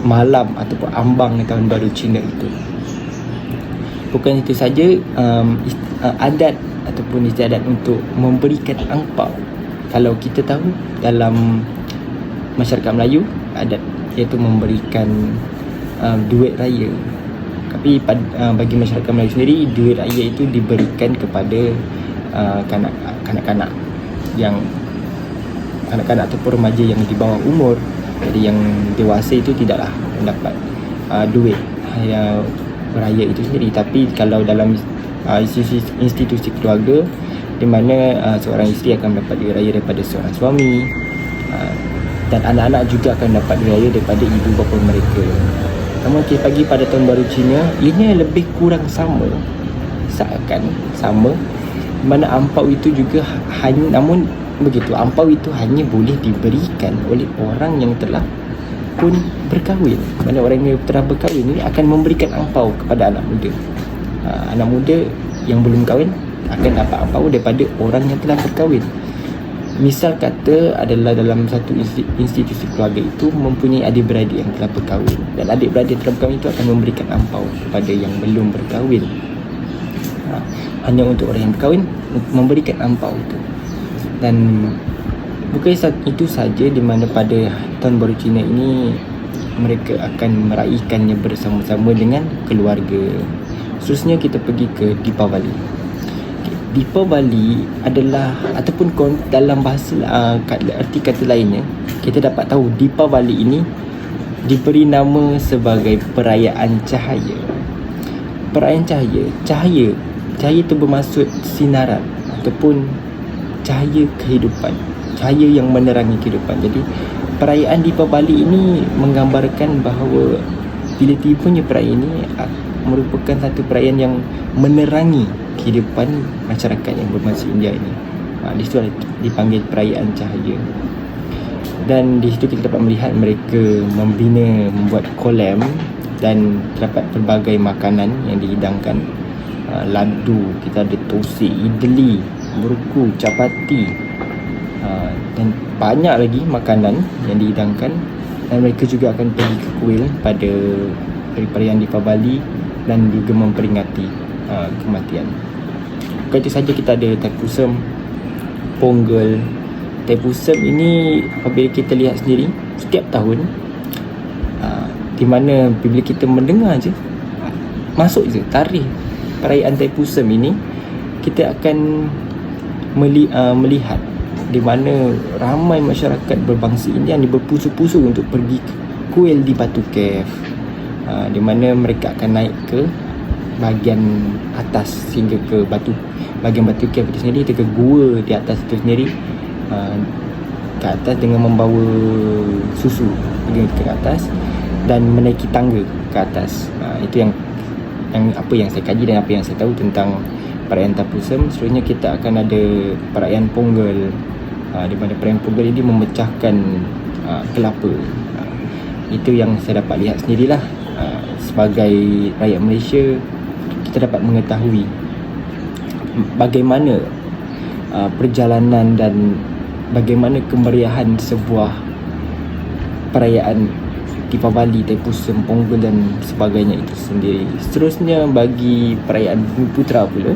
malam ataupun ambang Tahun Baru Cina itu. Bukan itu saja, adat ataupun istiadat untuk memberikan angpau. Kalau kita tahu dalam masyarakat Melayu, adat iaitu memberikan duit raya. Tapi bagi masyarakat Melayu sendiri, duit raya itu diberikan kepada kanak-kanak ataupun remaja yang di bawah umur. Jadi yang dewasa itu tidaklah mendapat duit raya itu sendiri. Tapi kalau dalam institusi keluarga, di mana seorang isteri akan mendapat duit raya daripada seorang suami, dan anak-anak juga akan dapat duit raya daripada ibu bapa mereka. Namun kita pagi pada Tahun Baru Cina, ianya lebih kurang sama, seakan sama, mana ampau itu juga namun begitu, ampau itu hanya boleh diberikan oleh orang yang telah pun berkahwin. Mana orang yang telah berkahwin ini akan memberikan ampau kepada anak muda. Anak muda yang belum kahwin akan dapat ampau daripada orang yang telah berkahwin. Misal kata adalah dalam satu institusi keluarga itu mempunyai adik-beradik yang telah berkahwin, dan adik-beradik yang telah berkahwin itu akan memberikan ampau kepada yang belum berkahwin. Hanya untuk orang yang berkahwin memberikan ampau itu. Dan bukan itu saja, di mana pada Tahun Baru Cina ini mereka akan meraihkannya bersama-sama dengan keluarga. Seterusnya kita pergi ke Deepavali. Deepavali adalah, ataupun dalam bahasa arti kata lainnya, kita dapat tahu Deepavali ini diberi nama sebagai perayaan cahaya. Perayaan cahaya itu bermaksud sinaran ataupun cahaya kehidupan, cahaya yang menerangi kehidupan. Jadi perayaan Deepavali ini menggambarkan bahawa bila tibanya perayaan ini merupakan satu perayaan yang menerangi kehidupan masyarakat yang berbangsa India ini. Di situ dipanggil perayaan cahaya. Dan di situ kita dapat melihat mereka membuat kolam, dan terdapat pelbagai makanan yang dihidangkan. Ladu, kita ada tosi, idli, muruku, capati, dan banyak lagi makanan yang dihidangkan. Dan mereka juga akan pergi ke kuil pada perayaan Deepavali dan juga memperingati kematian. Bukan itu saja, kita ada Thaipusam, Ponggol. Thaipusam ini apabila kita lihat sendiri setiap tahun, di mana bila kita mendengar je, masuk je tarikh perayaan Thaipusam ini, kita akan melihat di mana ramai masyarakat berbangsa India yang berpusu-pusu untuk pergi ke kuil di Batu Cave, di mana mereka akan naik ke bahagian atas hingga ke bahagian Batu Cave itu sendiri, ke gua di atas itu sendiri, ke atas dengan membawa susu pergi ke atas dan menaiki tangga ke atas. Itu yang apa yang saya kaji dan apa yang saya tahu tentang perayaan Thaipusam. Seterusnya kita akan ada perayaan Ponggol, di mana perayaan Ponggol ini memecahkan kelapa. Itu yang saya dapat lihat sendirilah. Sebagai rakyat Malaysia, kita dapat mengetahui bagaimana perjalanan dan bagaimana kemeriahan sebuah perayaan Deepavali, Thaipusam, Ponggol dan sebagainya itu sendiri. Seterusnya bagi perayaan Bumi Putera pula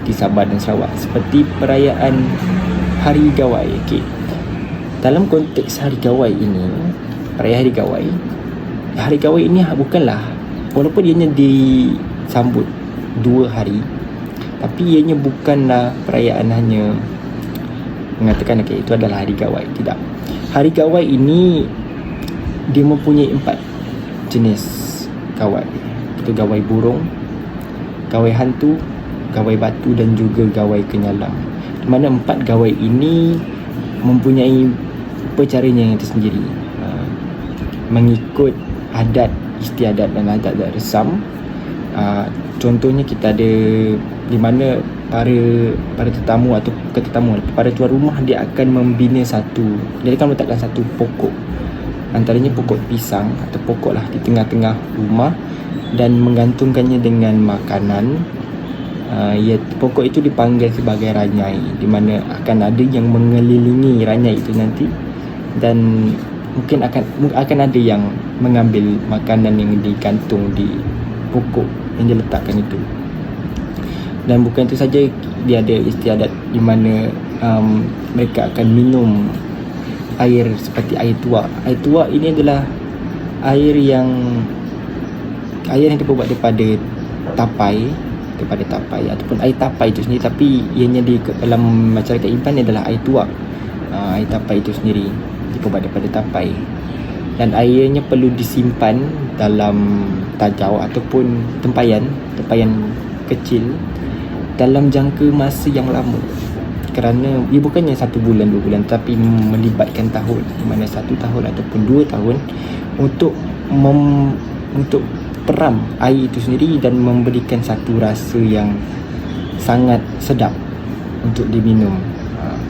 di Sabah dan Sarawak, seperti perayaan Hari Gawai. Dalam konteks Hari Gawai ini, perayaan Hari Gawai ini bukanlah, walaupun ianya disambut 2 hari, tapi ianya bukanlah perayaan hanya mengatakan itu adalah Hari Gawai. Tidak. Hari Gawai ini dia mempunyai 4 jenis gawai. Itu gawai burung, gawai hantu, gawai batu dan juga gawai kenyalang. Di mana 4 gawai ini mempunyai upacaranya yang tersendiri, mengikut adat istiadat dan adat resam. Contohnya kita ada di mana para tetamu atau para tuan rumah, dia akan membina dia akan meletakkan satu pokok, antaranya pokok pisang atau pokok lah, di tengah-tengah rumah dan menggantungkannya dengan makanan. Pokok itu dipanggil sebagai ranyai, di mana akan ada yang mengelilingi ranyai itu nanti, dan mungkin akan ada yang mengambil makanan yang digantung di pokok yang diletakkan itu. Dan bukan itu saja, dia ada istiadat di mana mereka akan minum air seperti air tuak. Air tuak ini adalah air yang dibuat daripada tapai ataupun air tapai itu sendiri, tapi ianya dalam masyarakat Iban adalah air tuak. Air tapai itu sendiri dibuat daripada tapai, dan airnya perlu disimpan dalam tajau ataupun tempayan kecil dalam jangka masa yang lama, kerana ia bukannya 1 bulan 2 bulan, tapi melibatkan tahun, di mana 1 tahun ataupun 2 tahun untuk peram air itu sendiri dan memberikan satu rasa yang sangat sedap untuk diminum.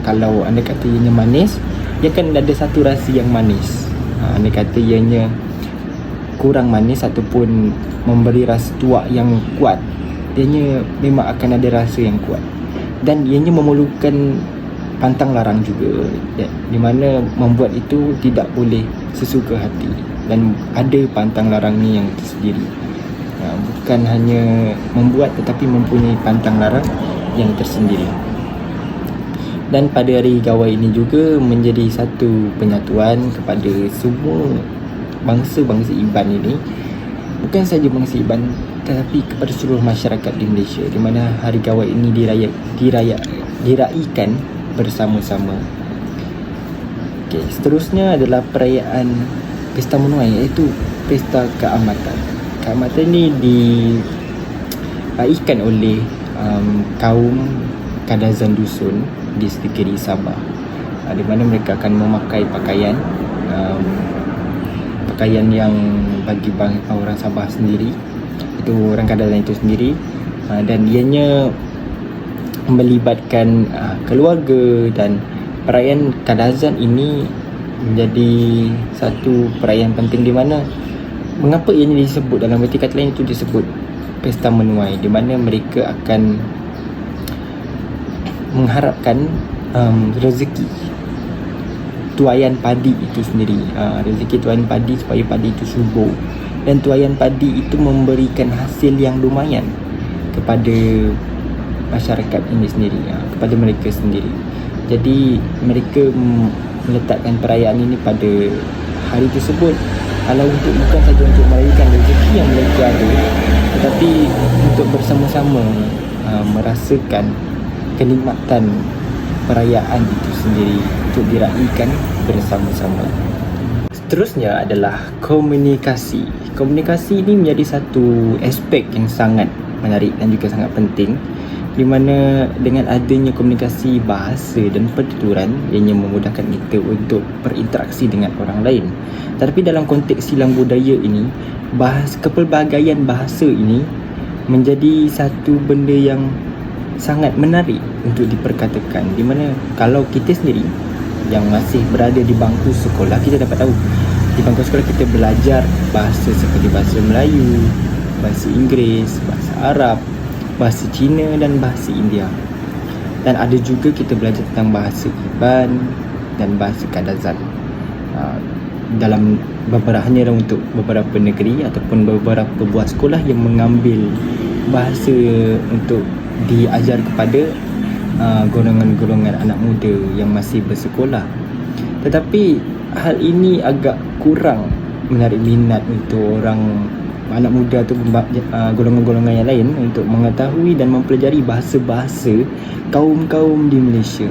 Kalau anda kata ianya manis, ia kan ada satu rasa yang manis. Anda kata ianya kurang manis ataupun memberi rasa tuak yang kuat, ianya memang akan ada rasa yang kuat. Dan ianya memerlukan pantang larang juga, di mana membuat itu tidak boleh sesuka hati, dan ada pantang larangnya yang tersendiri. Bukan hanya membuat, tetapi mempunyai pantang larang yang tersendiri. Dan pada Hari Gawai ini juga menjadi satu penyatuan kepada semua bangsa-bangsa Iban ini. Bukan saja bangsa Iban, tetapi kepada seluruh masyarakat di Malaysia, di mana Hari Gawai ini diraikan bersama-sama. Seterusnya adalah perayaan Pesta Menuai, iaitu Pesta Keamatan. Keamatan ini diraikan oleh kaum Kadazan Dusun di Setegiri Sabah, di mana mereka akan memakai pakaian yang bagi orang Sabah sendiri, itu orang Kadazan itu sendiri, dan ianya melibatkan keluarga. Dan perayaan Kadazan ini menjadi satu perayaan penting, di mana mengapa ianya disebut, dalam erti kata lain itu disebut Pesta Menuai, di mana mereka akan mengharapkan rezeki tuaian padi itu sendiri, rezeki tuaian padi supaya padi itu subur, dan tuaian padi itu memberikan hasil yang lumayan. kepada masyarakat ini sendiri, kepada mereka sendiri. Jadi mereka meletakkan perayaan ini pada hari tersebut, kalau bukan saja untuk merayakan rezeki yang mereka ada, tetapi untuk bersama-sama merasakan kenikmatan perayaan itu sendiri untuk diraihkan bersama-sama. Seterusnya adalah komunikasi. Komunikasi ini menjadi satu aspek yang sangat menarik dan juga sangat penting, di mana dengan adanya komunikasi bahasa dan pertuturan, ianya memudahkan kita untuk berinteraksi dengan orang lain. Tetapi dalam konteks silang budaya ini, kepelbagaian bahasa ini menjadi satu benda yang sangat menarik untuk diperkatakan, di mana kalau kita sendiri yang masih berada di bangku sekolah, kita dapat tahu di bangku sekolah kita belajar bahasa seperti bahasa Melayu, bahasa Inggeris, bahasa Arab, bahasa Cina dan bahasa India. Dan ada juga kita belajar tentang bahasa Iban dan bahasa Kadazan. Dalam hanya untuk beberapa negeri ataupun beberapa buah sekolah yang mengambil bahasa untuk diajar kepada golongan-golongan anak muda yang masih bersekolah. Tetapi hal ini agak kurang menarik minat untuk anak muda atau golongan-golongan yang lain untuk mengetahui dan mempelajari bahasa-bahasa kaum-kaum di Malaysia.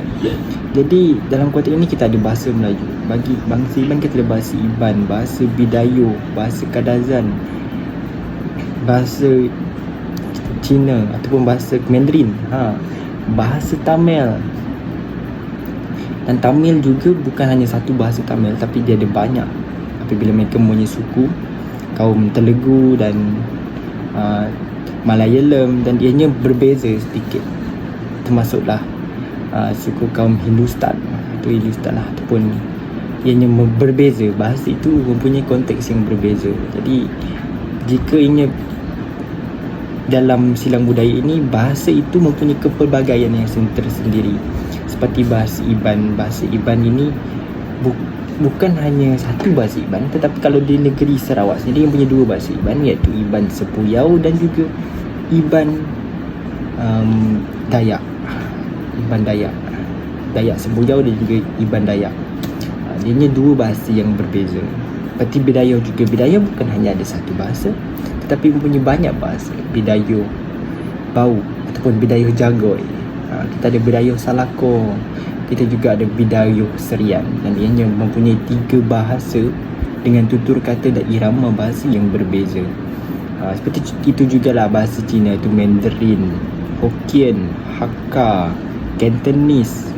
Jadi dalam konteks ini kita ada bahasa Melayu. Bagi bangsa Iban kita ada bahasa Iban, bahasa Bidayu, bahasa Kadazan, bahasa Cina ataupun bahasa Mandarin, bahasa Tamil. Dan Tamil juga bukan hanya satu bahasa Tamil, tapi dia ada banyak. Apabila mereka mempunyai suku, kaum Telugu dan Malayalam, dan ianya berbeza sedikit. Termasuklah suku kaum Hindustan lah, ataupun ianya berbeza. Bahasa itu mempunyai konteks yang berbeza. Jadi jika ianya dalam silang budaya ini, bahasa itu mempunyai kepelbagaian yang tersendiri. Seperti bahasa Iban. Bahasa Iban ini bukan hanya satu bahasa Iban, tetapi kalau di negeri Sarawak sendiri yang punya dua bahasa Iban, iaitu Iban Sepuyau dan juga Iban Dayak. Iban Dayak, Dayak Sepuyau dan juga Iban Dayak. Dia punya dua bahasa yang berbeza. Seperti Bidayuh juga. Bidayuh bukan hanya ada satu bahasa, tetapi mempunyai banyak bahasa. Bidayuh Bau ataupun Bidayuh Jagoy. Kita ada Bidayuh Salako, kita juga ada Bidayuh Serian, dan ianya mempunyai 3 bahasa dengan tutur kata dan irama bahasa yang berbeza. Seperti itu jugalah bahasa Cina, itu Mandarin, Hokkien, Hakka, Cantonese.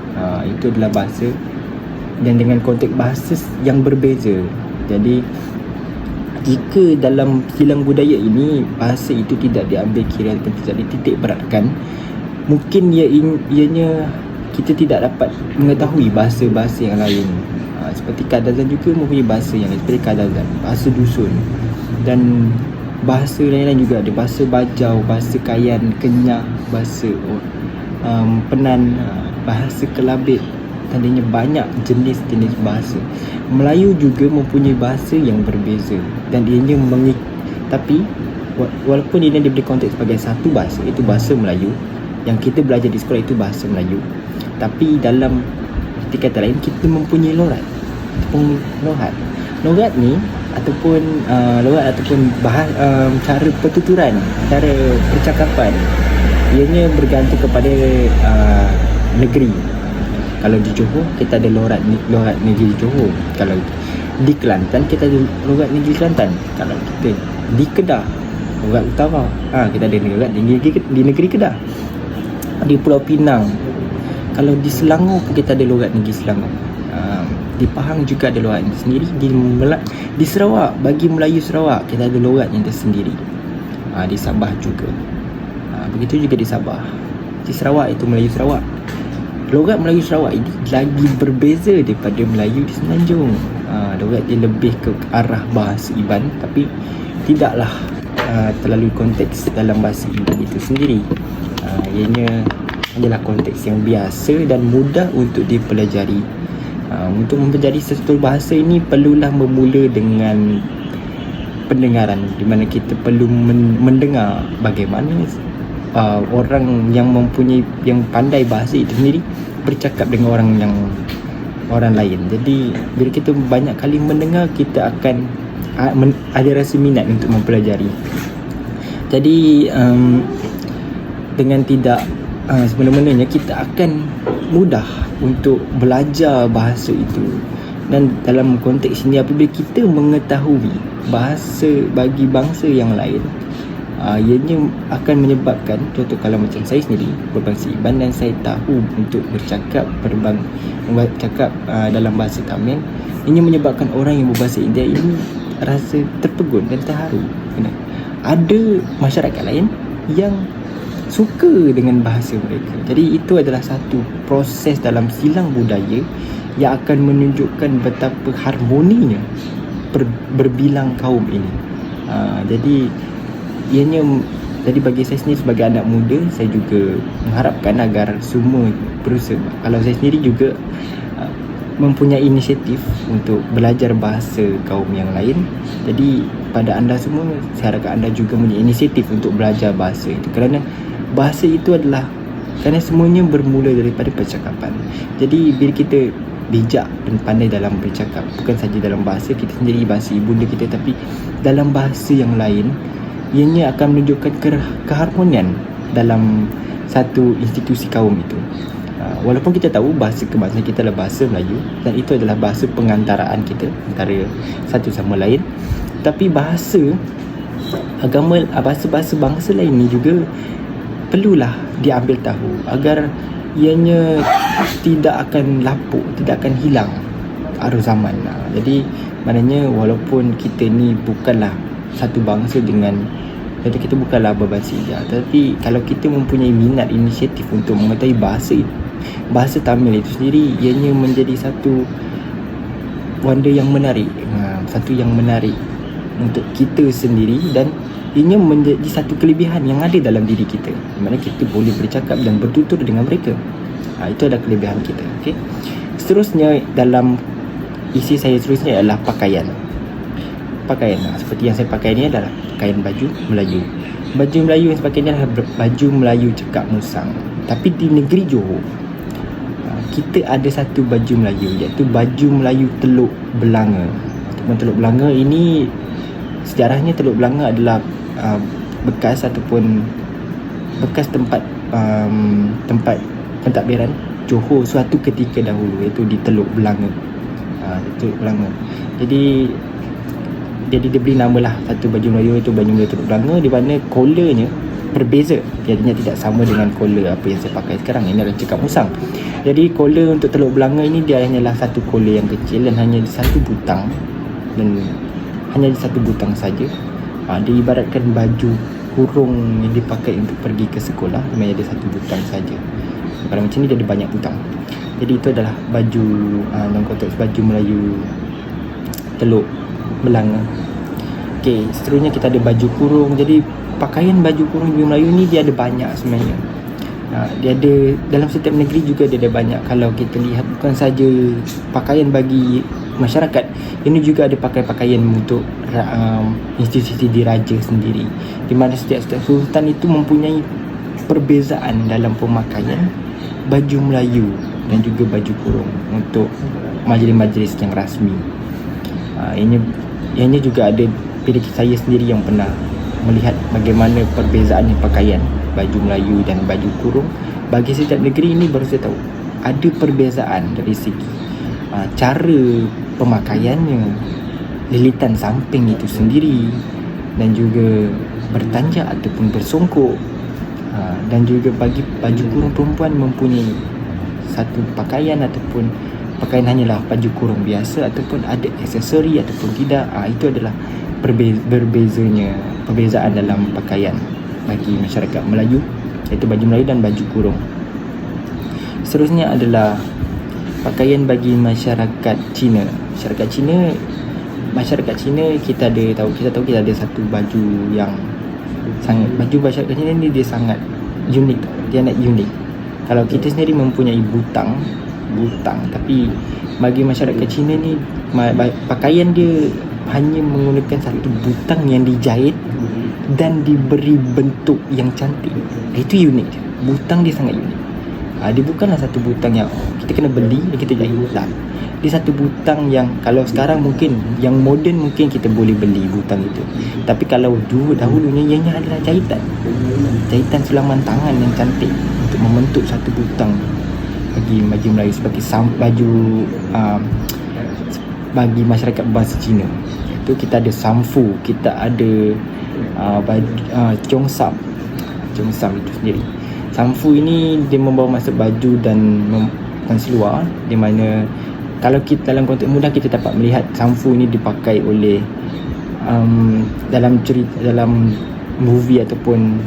Itu adalah bahasa dan dengan konteks bahasa yang berbeza. Jadi jika dalam silang budaya ini bahasa itu tidak diambil kira dan tidak dititik beratkan, mungkin ianya kita tidak dapat mengetahui bahasa-bahasa yang lain. Seperti Kadazan juga mempunyai bahasa yang lain, seperti Kadazan, bahasa dusun, dan bahasa lain-lain juga ada. Bahasa Bajau, bahasa Kayan, Kenyah, bahasa Penan, bahasa Kelabit, dan adanya banyak jenis-jenis bahasa. Melayu juga mempunyai bahasa yang berbeza, dan ianya tapi walaupun ia diberi konteks sebagai satu bahasa, itu bahasa Melayu yang kita belajar di sekolah, itu bahasa Melayu, tapi dalam arti kata lain kita mempunyai lorat ni ataupun lorat ataupun cara pertuturan, cara percakapan, ianya bergantung kepada negeri. Kalau di Johor kita ada lorat negeri Johor. Kalau di Kelantan kita ada lorat negeri Kelantan. Kalau kita di Kedah, lorat utara, kita ada lorat di negeri Kedah. Di Pulau Pinang, kalau di Selangor pun kita ada lorat negeri Selangor. Di Pahang juga ada lorat sendiri. Di Sarawak, bagi Melayu Sarawak kita ada lorat yang tersendiri. Di Sabah juga, begitu juga di Sabah. Di Sarawak itu Melayu Sarawak. Lorat Melayu Sarawak ini lagi berbeza daripada Melayu di Semenanjung. Lorat dia lebih ke arah bahasa Iban, tapi tidaklah terlalu konteks dalam bahasa Iban itu sendiri. Ianya adalah konteks yang biasa dan mudah untuk dipelajari. Untuk mempelajari sesuatu bahasa ini perlulah bermula dengan pendengaran, di mana kita perlu mendengar bagaimana orang yang pandai bahasa itu sendiri bercakap dengan orang lain. Jadi bila kita banyak kali mendengar, kita akan ada rasa minat untuk mempelajari. Jadi dengan tidak semena-menanya kita akan mudah untuk belajar bahasa itu. Dan dalam konteks ini, apabila kita mengetahui bahasa bagi bangsa yang lain, ianya akan menyebabkan, contoh kalau macam saya sendiri berbangsa Iban dan saya tahu untuk bercakap dalam bahasa Tamil, ini menyebabkan orang yang berbahasa India ini rasa terpegun dan terharu. Ada masyarakat lain yang suka dengan bahasa mereka. Jadi itu adalah satu proses dalam silang budaya yang akan menunjukkan betapa harmoninya berbilang kaum ini. Jadi bagi saya sendiri sebagai anak muda, saya juga mengharapkan agar semua berusaha. Kalau saya sendiri juga mempunyai inisiatif untuk belajar bahasa kaum yang lain. Jadi pada anda semua, saya harapkan anda juga punya inisiatif untuk belajar bahasa itu, kerana bahasa itu kerana semuanya bermula daripada percakapan. Jadi bila kita bijak dan pandai dalam bercakap, bukan saja dalam bahasa kita sendiri, bahasa ibunda kita, tapi dalam bahasa yang lain, ianya akan menunjukkan keharmonian dalam satu institusi kaum itu. Walaupun kita tahu bahasa kebangsaan kita adalah bahasa Melayu dan itu adalah bahasa pengantaraan kita antara satu sama lain, tapi bahasa bangsa lain ni juga perlulah diambil tahu agar ianya tidak akan lapuk, tidak akan hilang arus zaman. Jadi maknanya walaupun kita ni bukanlah satu bangsa jadi kita bukanlah berbahasa India, tapi kalau kita mempunyai minat, inisiatif untuk mengetahui bahasa Tamil itu sendiri, ianya menjadi satu wonder yang menarik, satu yang menarik untuk kita sendiri, dan ianya menjadi satu kelebihan yang ada dalam diri kita, di mana kita boleh bercakap dan bertutur dengan mereka. Itu adalah kelebihan kita. Okay? Seterusnya, dalam isi saya seterusnya adalah pakaian. Seperti yang saya pakai ni adalah pakaian baju Melayu. Baju Melayu yang saya pakai ni adalah baju Melayu Cekak Musang. Tapi di negeri Johor, kita ada satu baju Melayu, iaitu baju Melayu Teluk Belanga. Teluk Belanga ini, sejarahnya Teluk Belanga adalah bekas tempat pentadbiran Johor suatu ketika dahulu, iaitu di Teluk Belanga. Teluk Belanga. Jadi dia beri nama lah satu baju Melayu, itu baju Melayu Teluk Belanga, di mana collarnya berbeza. Jadinya tidak sama dengan collar apa yang saya pakai sekarang. Ini adalah Cekak Musang. Jadi collar untuk Teluk Belanga ini dia hanyalah satu collar yang kecil dan hanya satu butang, dan hanya satu butang saja. Dia ibaratkan baju kurung yang dipakai untuk pergi ke sekolah, memang ada satu butang saja. Kalau macam ni dia ada banyak butang. Jadi itu adalah baju dalam konteks baju Melayu Teluk Belanga. Okey, seterusnya kita ada baju kurung. Jadi pakaian baju kurung di Melayu ni dia ada banyak sebenarnya. Dia ada dalam setiap negeri juga dia ada banyak. Kalau kita lihat, bukan saja pakaian bagi masyarakat, ini juga ada pakaian untuk institusi diraja sendiri, di mana setiap sultan itu mempunyai perbezaan dalam pemakaian baju Melayu dan juga baju kurung untuk majlis-majlis yang rasmi. Ianya juga ada pilih saya sendiri yang pernah melihat bagaimana perbezaan pakaian baju Melayu dan baju kurung. Bagi setiap negeri ini baru saya tahu ada perbezaan dari segi cara pemakaiannya, lilitan samping itu sendiri, dan juga bertanjak ataupun bersongkok. Dan juga bagi baju kurung perempuan mempunyai satu pakaian ataupun pakaian hanyalah baju kurung biasa ataupun ada aksesori ataupun tidak. Itu adalah perbezaan dalam pakaian bagi masyarakat Melayu, iaitu baju Melayu dan baju kurung. Seterusnya adalah pakaian bagi masyarakat Cina. Masyarakat Cina kita tahu kita ada satu baju yang sangat, baju masyarakat Cina ni dia sangat unik. Dia unik. Kalau kita sendiri mempunyai butang, tapi bagi masyarakat Cina ni pakaian dia hanya menggunakan satu butang yang dijahit dan diberi bentuk yang cantik. Itu unik dia. Butang dia sangat unik. Dia bukanlah satu butang yang kita kena beli dan kita jahit. Dia satu butang yang kalau sekarang mungkin yang moden mungkin kita boleh beli butang itu. Tapi kalau dahulunya ianya adalah jahitan sulaman tangan yang cantik untuk membentuk satu butang bagi Melayu sebagai baju bagi masyarakat berbangsa Cina. Itu kita ada samfu, kita ada Cheongsam itu sendiri. Samfu ini dia membawa maksud baju dan seluar, di mana kalau kita dalam konteks mudah kita dapat melihat samfu ini dipakai oleh dalam cerita, dalam movie ataupun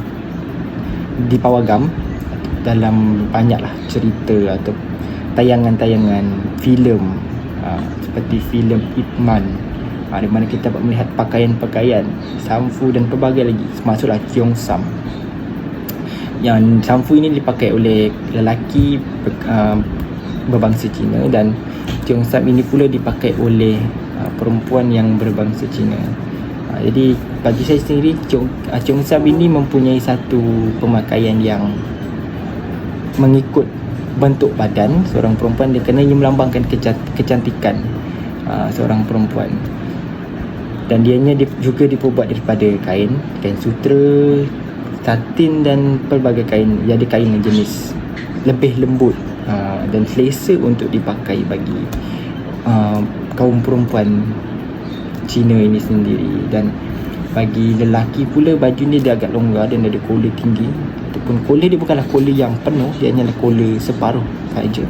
di pawagam, dalam banyaklah cerita atau tayangan-tayangan filem seperti filem Ip Man, di mana kita dapat melihat pakaian-pakaian samfu dan pelbagai lagi, termasuklah Cheongsam. Yang samfu ini dipakai oleh lelaki berbangsa Cina, dan Cheongsam ini pula dipakai oleh perempuan yang berbangsa Cina. Jadi bagi saya sendiri, Cheongsam ini mempunyai satu pemakaian yang mengikut bentuk badan seorang perempuan. Dia kena melambangkan kecantikan seorang perempuan, dan dianya juga diperbuat daripada kain sutera, satin dan pelbagai kain. Dia ada kain yang jenis lebih lembut dan selesa untuk dipakai bagi kaum perempuan Cina ini sendiri. Dan bagi lelaki pula, baju ni dia agak longgar dan ada collar tinggi, ataupun collar dia bukanlah collar yang penuh, dia hanyalah collar separuh saja.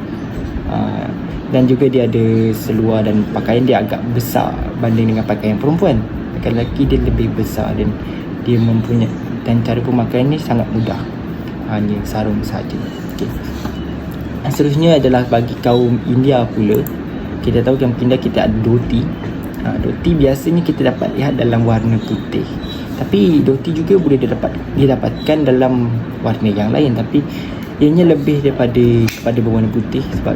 Dan juga dia ada seluar dan pakaian dia agak besar banding dengan pakaian perempuan. Pakaian lelaki dia lebih besar dan dia mempunyai, dan cara pemakaian ni sangat mudah, hanya sarung saja. Okay. Seterusnya adalah bagi kaum India pula. Kita tahu kaum India kita ada dhoti. Dhoti biasanya kita dapat lihat dalam warna putih, tapi dhoti juga boleh didapatkan dalam warna yang lain, tapi ianya lebih kepada berwarna putih sebab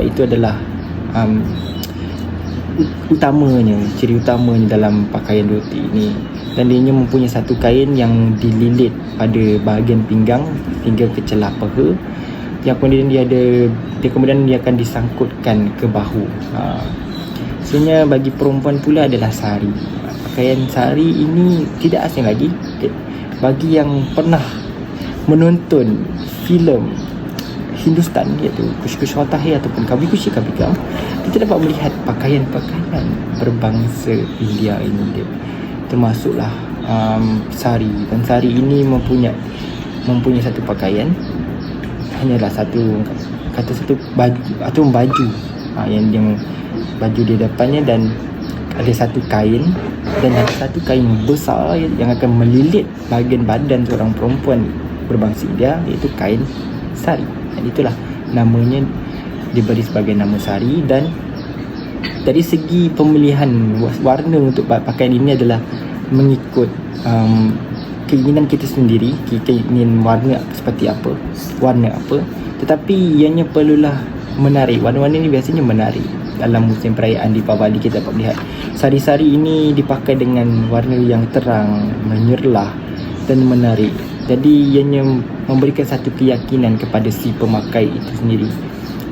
itu adalah ciri utamanya dalam pakaian dhoti ini. Dan dia mempunyai satu kain yang dililit pada bahagian pinggang hingga ke celah paha, yang kemudian dia akan disangkutkan ke bahu. Sebenarnya bagi perempuan pula adalah sari. Pakaian sari ini tidak asing lagi. Bagi yang pernah menonton filem Hindustan, iaitu Kush Kush Hota Hai ataupun Kabhi Khushi Kabhie Gham, kita dapat melihat pakaian-pakaian berbangsa India ini, termasuklah sari. Dan sari ini mempunyai satu pakaian, hanyalah satu baju atau baju yang baju di depannya, dan ada satu kain, dan ada satu kain besar yang akan melilit bahagian badan seorang perempuan berbangsa India, iaitu kain sari. Dan itulah namanya diberi sebagai nama sari. Dan dari segi pemilihan warna untuk pakaian ini adalah mengikut keinginan kita sendiri, keinginan warna apa, tetapi ianya perlulah menarik. Warna-warna ini biasanya menarik. Dalam musim perayaan Deepavali kita dapat melihat sari-sari ini dipakai dengan warna yang terang, menyerlah dan menarik. Jadi ianya memberikan satu keyakinan kepada si pemakai itu sendiri,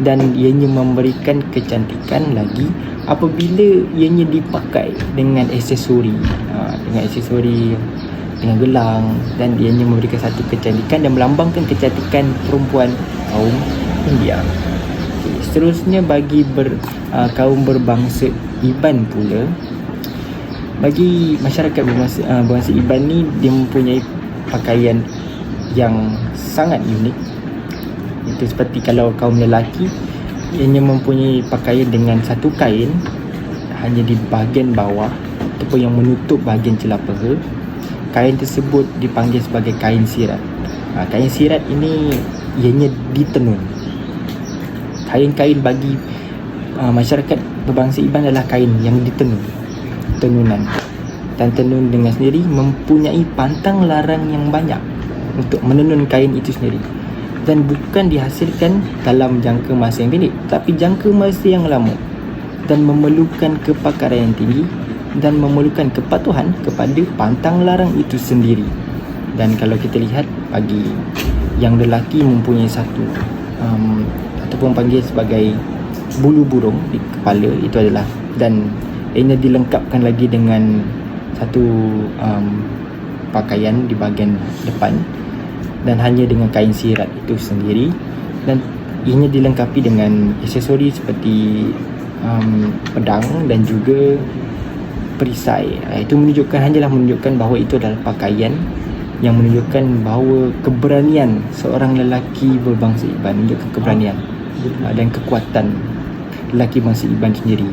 dan ianya memberikan kecantikan lagi apabila ianya dipakai dengan aksesori, dengan gelang, dan ianya memberikan satu kecantikan dan melambangkan kecantikan perempuan kaum India. Seterusnya bagi kaum berbangsa Iban pula, bagi masyarakat berbangsa Iban ni, dia mempunyai pakaian yang sangat unik. Itu seperti kalau kaum lelaki, ianya mempunyai pakaian dengan satu kain hanya di bahagian bawah ataupun yang menutup bahagian celah paha. Kain tersebut dipanggil sebagai kain sirat. Kain sirat ini ianya ditenun. Kain-kain bagi masyarakat berbangsa Iban adalah kain yang tenunan. Dan tenun dengan sendiri mempunyai pantang larang yang banyak untuk menenun kain itu sendiri, dan bukan dihasilkan dalam jangka masa yang pendek, tapi jangka masa yang lama, dan memerlukan kepakaran yang tinggi dan memerlukan kepatuhan kepada pantang larang itu sendiri. Dan kalau kita lihat, bagi yang lelaki mempunyai satu ataupun panggil sebagai bulu burung di kepala, itu adalah, dan ianya dilengkapkan lagi dengan satu pakaian di bahagian depan dan hanya dengan kain sirat itu sendiri, dan ianya dilengkapi dengan aksesori seperti pedang dan juga perisai. Itu hanyalah menunjukkan bahawa itu adalah pakaian yang menunjukkan bahawa keberanian seorang lelaki berbangsa Iban, menunjukkan keberanian dan kekuatan lelaki bangsa Iban sendiri.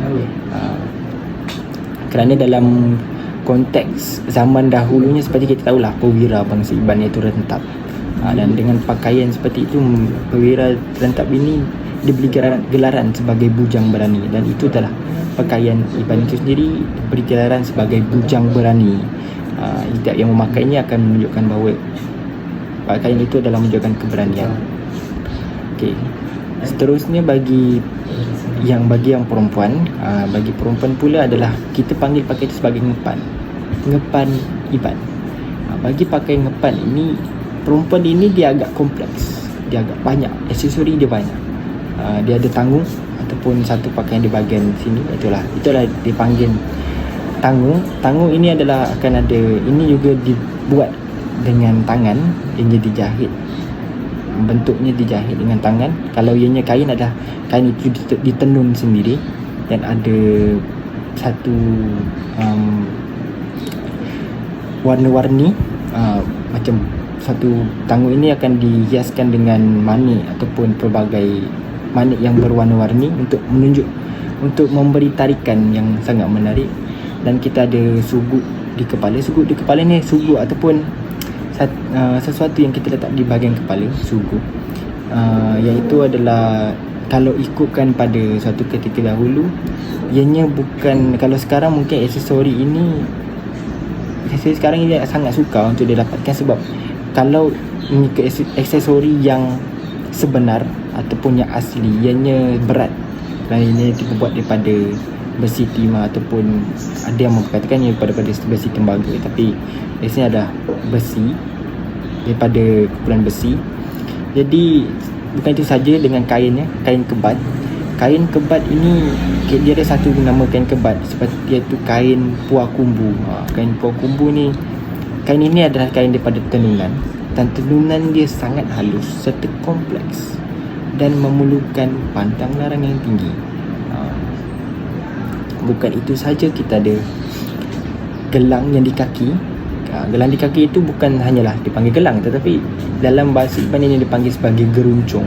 Kerana dalam konteks zaman dahulunya, seperti kita tahulah, perwira bangsa Iban iaitu rentap, dan dengan pakaian seperti itu, perwira rentap ini diberi gelaran sebagai bujang berani, dan itu adalah pakaian Iban itu sendiri diberi gelaran sebagai bujang berani. Setiap yang memakainya akan menunjukkan bahawa pakaian itu adalah menunjukkan keberanian. Okey. Seterusnya bagi yang perempuan, bagi perempuan pula adalah kita panggil pakaian itu sebagai ngepan Iban. Bagi pakai ngepan ini, perempuan ini dia agak kompleks, dia agak banyak aksesori, dia banyak. Dia ada tanggung ataupun satu pakaian di bahagian sini, itulah dipanggil tanggung ini adalah akan ada, ini juga dibuat dengan tangan, ianya dijahit, bentuknya dijahit dengan tangan. Kalau ianya kain, adalah kain itu ditenun sendiri, dan ada satu warna-warni, macam satu tanggung ini akan dihiaskan dengan manik ataupun pelbagai manik yang berwarna-warni untuk memberi tarikan yang sangat menarik. Dan kita ada sugut di kepala. Sugut di kepala ni ataupun sesuatu yang kita letak di bahagian kepala, sugut, iaitu adalah, kalau ikutkan pada suatu ketika dahulu, ianya bukan, kalau sekarang mungkin aksesori sekarang ini sangat sukar untuk didapatkan, sebab kalau mengikut aksesori yang sebenar ataupun yang asli, ianya berat, kerana ini dibuat daripada besi timah, ataupun ada yang mengatakannya daripada besi tembaga, tapi biasanya ada besi, daripada kumpulan besi. Jadi bukan itu saja, dengan kainnya, kain kebat. Kain kebat ini dia ada satu nama kain kebat, seperti iaitu kain puah kumbu. Kain puah kumbu ni, kain ini adalah kain daripada tenunan, dan tenunan dia sangat halus serta kompleks dan memerlukan pantang larang yang tinggi. Bukan itu saja, kita ada gelang yang di kaki. Gelang di kaki itu bukan hanyalah dipanggil gelang, tetapi dalam bahasa Iban ini dipanggil sebagai geruncung.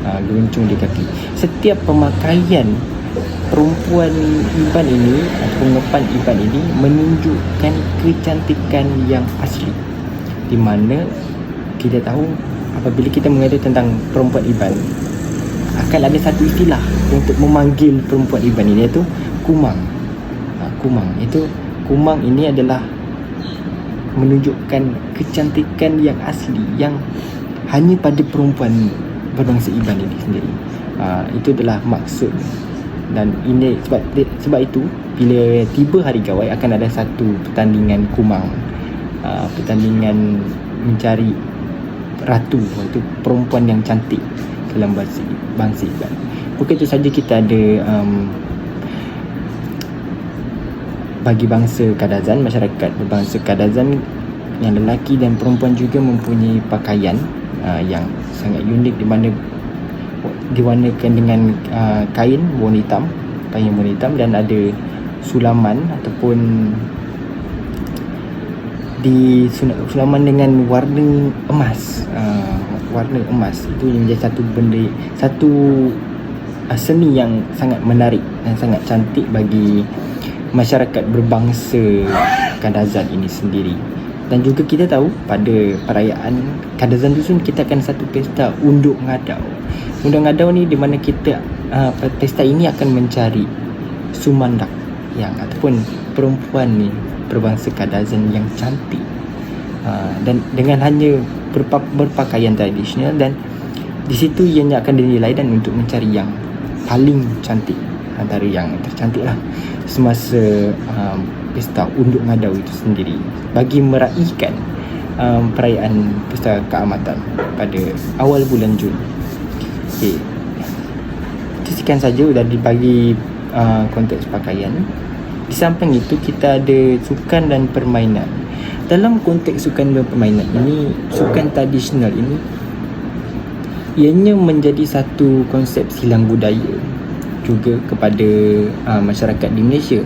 Geruncung di kaki. Setiap pemakaian perempuan Iban ini ataupun ngepan Iban ini menunjukkan kecantikan yang asli, di mana kita tahu apabila kita mengatakan tentang perempuan Iban, akan ada satu istilah untuk memanggil perempuan Iban ini, iaitu kumang. Kumang ini adalah menunjukkan kecantikan yang asli, yang hanya pada perempuan berbangsa Iban ini sendiri. Itu adalah maksud. Dan ini sebab itu, bila tiba hari gawai, akan ada satu pertandingan kumang, pertandingan mencari ratu, iaitu perempuan yang cantik dalam bangsa Iban. Bukan itu saja, kita ada bagi bangsa Kadazan, masyarakat berbangsa Kadazan yang lelaki dan perempuan juga mempunyai pakaian yang sangat unik, di mana diwarnakan dengan kain warna hitam, dan ada sulaman ataupun sulaman dengan warna emas. Warna emas itu menjadi satu seni yang sangat menarik dan sangat cantik bagi masyarakat berbangsa Kadazan ini sendiri. Dan juga kita tahu pada perayaan Kadazan Dusun, kita akan satu pesta Unduk Ngadau. Unduk Ngadau ni di mana kita pesta ini akan mencari sumandak ataupun perempuan ni berbangsa Kadazan yang cantik, dan dengan hanya berpakaian tradisional, dan di situ ianya akan dinilai dan untuk mencari yang paling cantik antara yang tercantik lah. semasa pesta Unduk Ngadau itu sendiri, bagi meraihkan perayaan Pesta Keamatan pada awal bulan Jun. Okey, itu sekian saja dah dibagi konteks pakaian. Di samping itu kita ada sukan dan permainan. Dalam konteks sukan dan permainan ini, sukan tradisional ini ianya menjadi satu konsep silang budaya juga kepada masyarakat di Malaysia.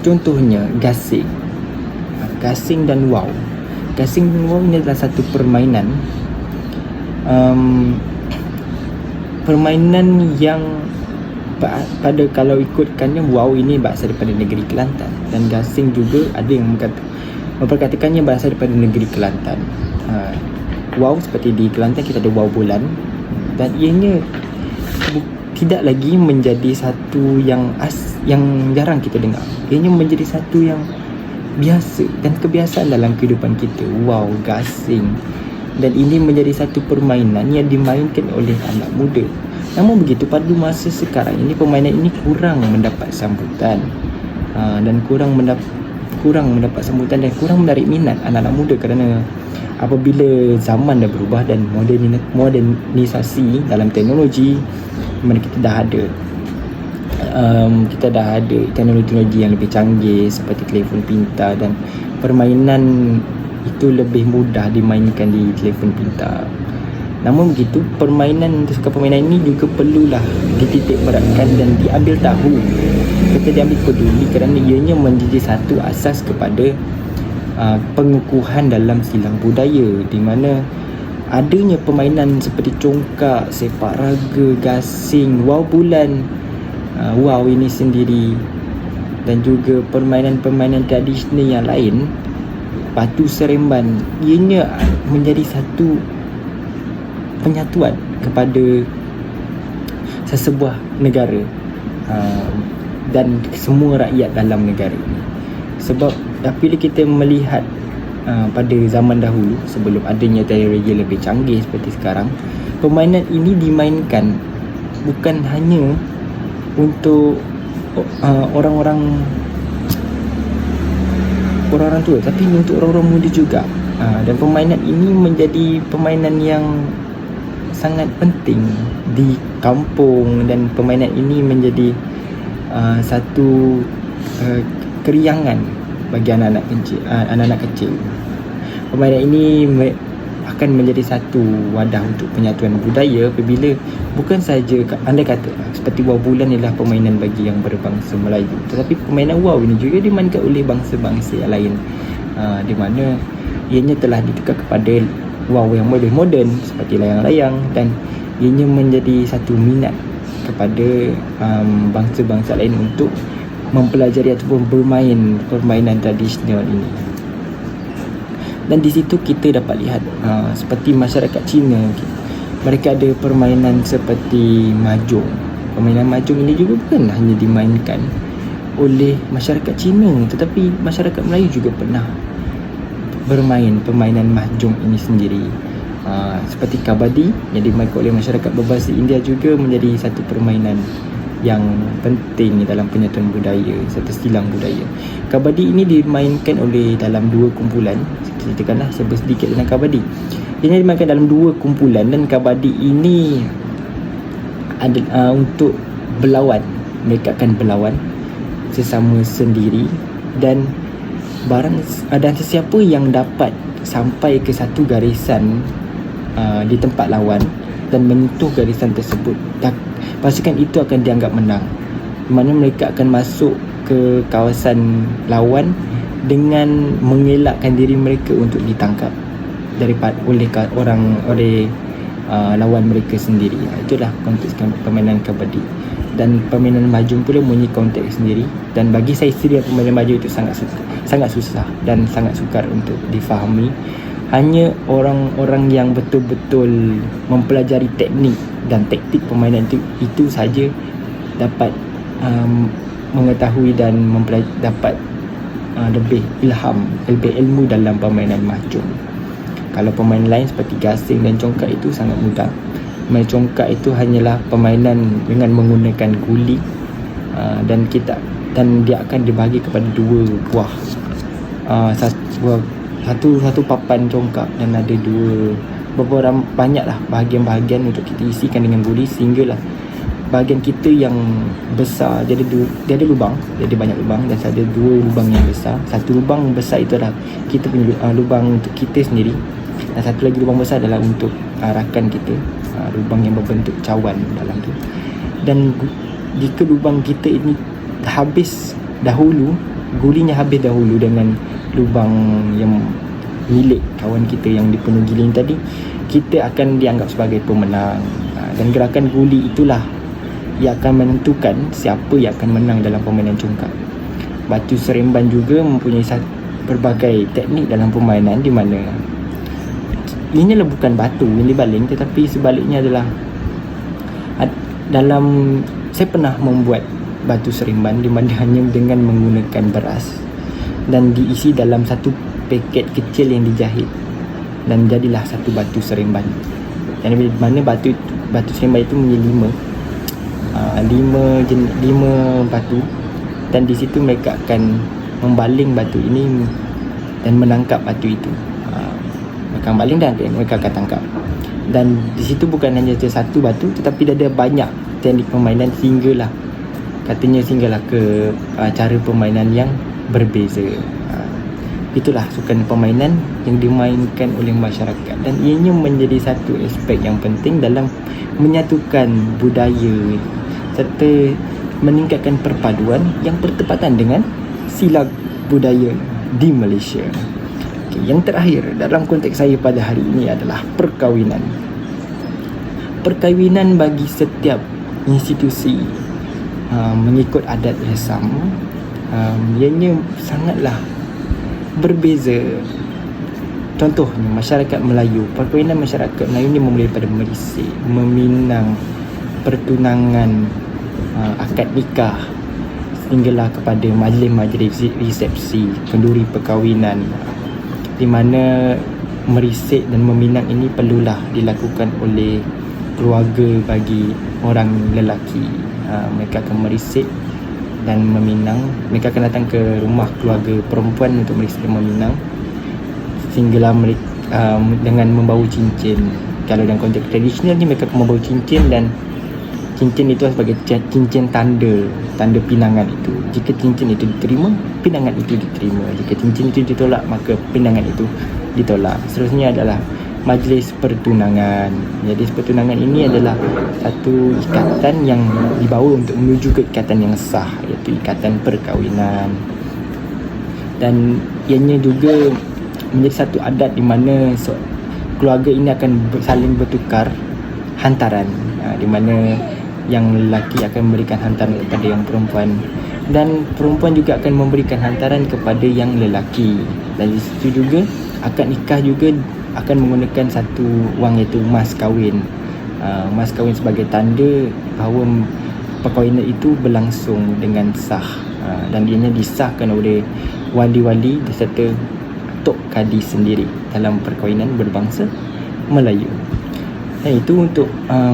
Contohnya gasing. Gasing dan wow. Gasing dan wow ini adalah satu permainan permainan yang pada kalau ikutkannya, wow ini berasal daripada negeri Kelantan, dan gasing juga ada yang memperkatakannya berasal daripada negeri Kelantan. Wow seperti di Kelantan kita ada wow bulan, dan ianya tidak lagi menjadi satu yang jarang kita dengar. Ianya menjadi satu yang biasa dan kebiasaan dalam kehidupan kita. Wow, gasing. Dan ini menjadi satu permainan yang dimainkan oleh anak muda. Namun begitu, pada masa sekarang ini permainan ini kurang mendapat sambutan, dan kurang mendapat sambutan dan kurang menarik minat anak-anak muda, kerana apabila zaman dah berubah dan modernisasi dalam teknologi, mana kita dah ada teknologi yang lebih canggih seperti telefon pintar, dan permainan itu lebih mudah dimainkan di telefon pintar. Namun begitu, permainan ini juga perlulah dititik beratkan dan diambil tahu, kita diambil peduli, kerana ianya menjadi satu asas kepada pengukuhan dalam silang budaya, di mana adanya permainan seperti congkak, sepak raga, gasing, wow bulan, wow ini sendiri, dan juga permainan-permainan tradisional yang lain, batu seremban, ianya menjadi satu penyatuan kepada sesebuah negara dan semua rakyat dalam negara ini. Sebab apabila kita melihat pada zaman dahulu, sebelum adanya teknologi lebih canggih seperti sekarang, permainan ini dimainkan bukan hanya untuk orang-orang tua, tapi untuk orang-orang muda juga. Dan permainan ini menjadi permainan yang sangat penting di kampung, dan permainan ini menjadi satu keriangan bagi anak-anak kecil. Permainan ini akan menjadi satu wadah untuk penyatuan budaya, apabila bukan saja anda kata seperti wow bulan ialah permainan bagi yang berbangsa Melayu, tetapi permainan wow ini juga dimainkan oleh bangsa-bangsa yang lain, di mana ianya telah ditukar kepada wow yang lebih moden seperti layang-layang, dan ianya menjadi satu minat kepada bangsa-bangsa lain untuk mempelajari ataupun bermain permainan tradisional ini. Dan di situ kita dapat lihat seperti masyarakat Cina, mereka ada permainan seperti mahjong. Permainan mahjong ini juga bukan hanya dimainkan oleh masyarakat Cina, tetapi masyarakat Melayu juga pernah bermain permainan mahjong ini sendiri. Seperti kabadi yang dimainkan oleh masyarakat berbahasa India juga menjadi satu permainan yang penting dalam penyatuan budaya, satu silang budaya. Kabadi ini dimainkan oleh dalam dua kumpulan. Saya ceritakanlah sedikit tentang kabadi. Ini dimainkan dalam dua kumpulan, dan kabadi ini ada untuk berlawan. Mereka akan berlawan sesama sendiri, dan dan sesiapa yang dapat sampai ke satu garisan di tempat lawan dan menyentuh garisan tersebut, pasukan itu akan dianggap menang. Di mana mereka akan masuk ke kawasan lawan dengan mengelakkan diri mereka untuk ditangkap oleh lawan mereka sendiri. Itulah konteks permainan kabadi. Dan permainan mahjong pula mempunyai konteks sendiri, dan bagi saya sendiri permainan mahjong itu sangat susah dan sangat sukar untuk difahami. Hanya orang-orang yang betul-betul mempelajari teknik dan taktik permainan itu saja dapat mengetahui dan dapat lebih ilmu dalam permainan mahjong. Kalau permainan lain seperti gasing dan congkak itu sangat mudah. Permainan congkak itu hanyalah permainan dengan menggunakan guli, dan kita dan dia akan dibagi kepada dua buah satu papan congkak, dan ada beberapa banyaklah bahagian-bahagian untuk kita isikan dengan guli, sehinggalah bahagian kita yang besar dia ada lubang, dia ada banyak lubang, dan ada dua lubang yang besar. Satu lubang besar itu adalah kita punya lubang untuk kita sendiri, dan satu lagi lubang besar adalah untuk rakan kita, lubang yang berbentuk cawan dalam tu. Dan jika lubang kita ini habis dahulu, gulinya habis dahulu dengan lubang yang milik kawan kita yang dipenuhi giling tadi, kita akan dianggap sebagai pemenang. Dan gerakan guli itulah ia akan menentukan siapa yang akan menang dalam permainan congkak. Batu seremban juga mempunyai berbagai teknik dalam permainan, di mana ini adalah bukan batu yang dibaling, tetapi sebaliknya adalah saya pernah membuat batu seremban di mana hanya dengan menggunakan beras dan diisi dalam satu paket kecil yang dijahit, dan jadilah satu batu seremban. Dan di mana batu seremban itu menjadi lima batu, dan di situ mereka akan membaling batu ini dan menangkap batu itu. Mereka baling dan mereka akan tangkap. Dan di situ bukan hanya satu batu, tetapi ada banyak teknik permainan sehinggalah ke cara permainan yang berbeza. Itulah sukan permainan yang dimainkan oleh masyarakat, dan ianya menjadi satu aspek yang penting dalam menyatukan budaya serta meningkatkan perpaduan yang bertepatan dengan sila budaya di Malaysia. Yang terakhir dalam konteks saya pada hari ini adalah perkahwinan. Perkahwinan bagi setiap institusi mengikut adat resam, ianya sangatlah berbeza. Contohnya masyarakat Melayu, perkahwinan masyarakat Melayu ni memulai daripada merisik, meminang, pertunangan, akad nikah, sehinggalah kepada majlis-majlis resepsi, kenduri perkahwinan, di mana merisik dan meminang ini perlulah dilakukan oleh keluarga bagi orang lelaki. Mereka akan merisik dan meminang, mereka akan datang ke rumah keluarga perempuan untuk merisik dan meminang, sehinggalah mereka dengan membawa cincin. Kalau dalam konteks tradisional ni, mereka akan membawa cincin, dan cincin itu sebagai cincin tanda pinangan itu. Jika cincin itu diterima, pinangan itu diterima. Jika cincin itu ditolak, maka pinangan itu ditolak. Seterusnya adalah majlis pertunangan. Jadi pertunangan ini adalah satu ikatan yang dibawa untuk menuju ke ikatan yang sah, iaitu ikatan perkahwinan. Dan ianya juga menjadi satu adat di mana keluarga ini akan saling bertukar hantaran, di mana yang lelaki akan memberikan hantaran kepada yang perempuan, dan perempuan juga akan memberikan hantaran kepada yang lelaki. Dan di situ juga akad nikah juga akan menggunakan satu wang, iaitu mas kahwin. Mas kahwin sebagai tanda bahawa perkahwinan itu berlangsung dengan sah, dan ianya disahkan oleh wali-wali beserta tok kadi sendiri dalam perkahwinan berbangsa Melayu. Dan itu untuk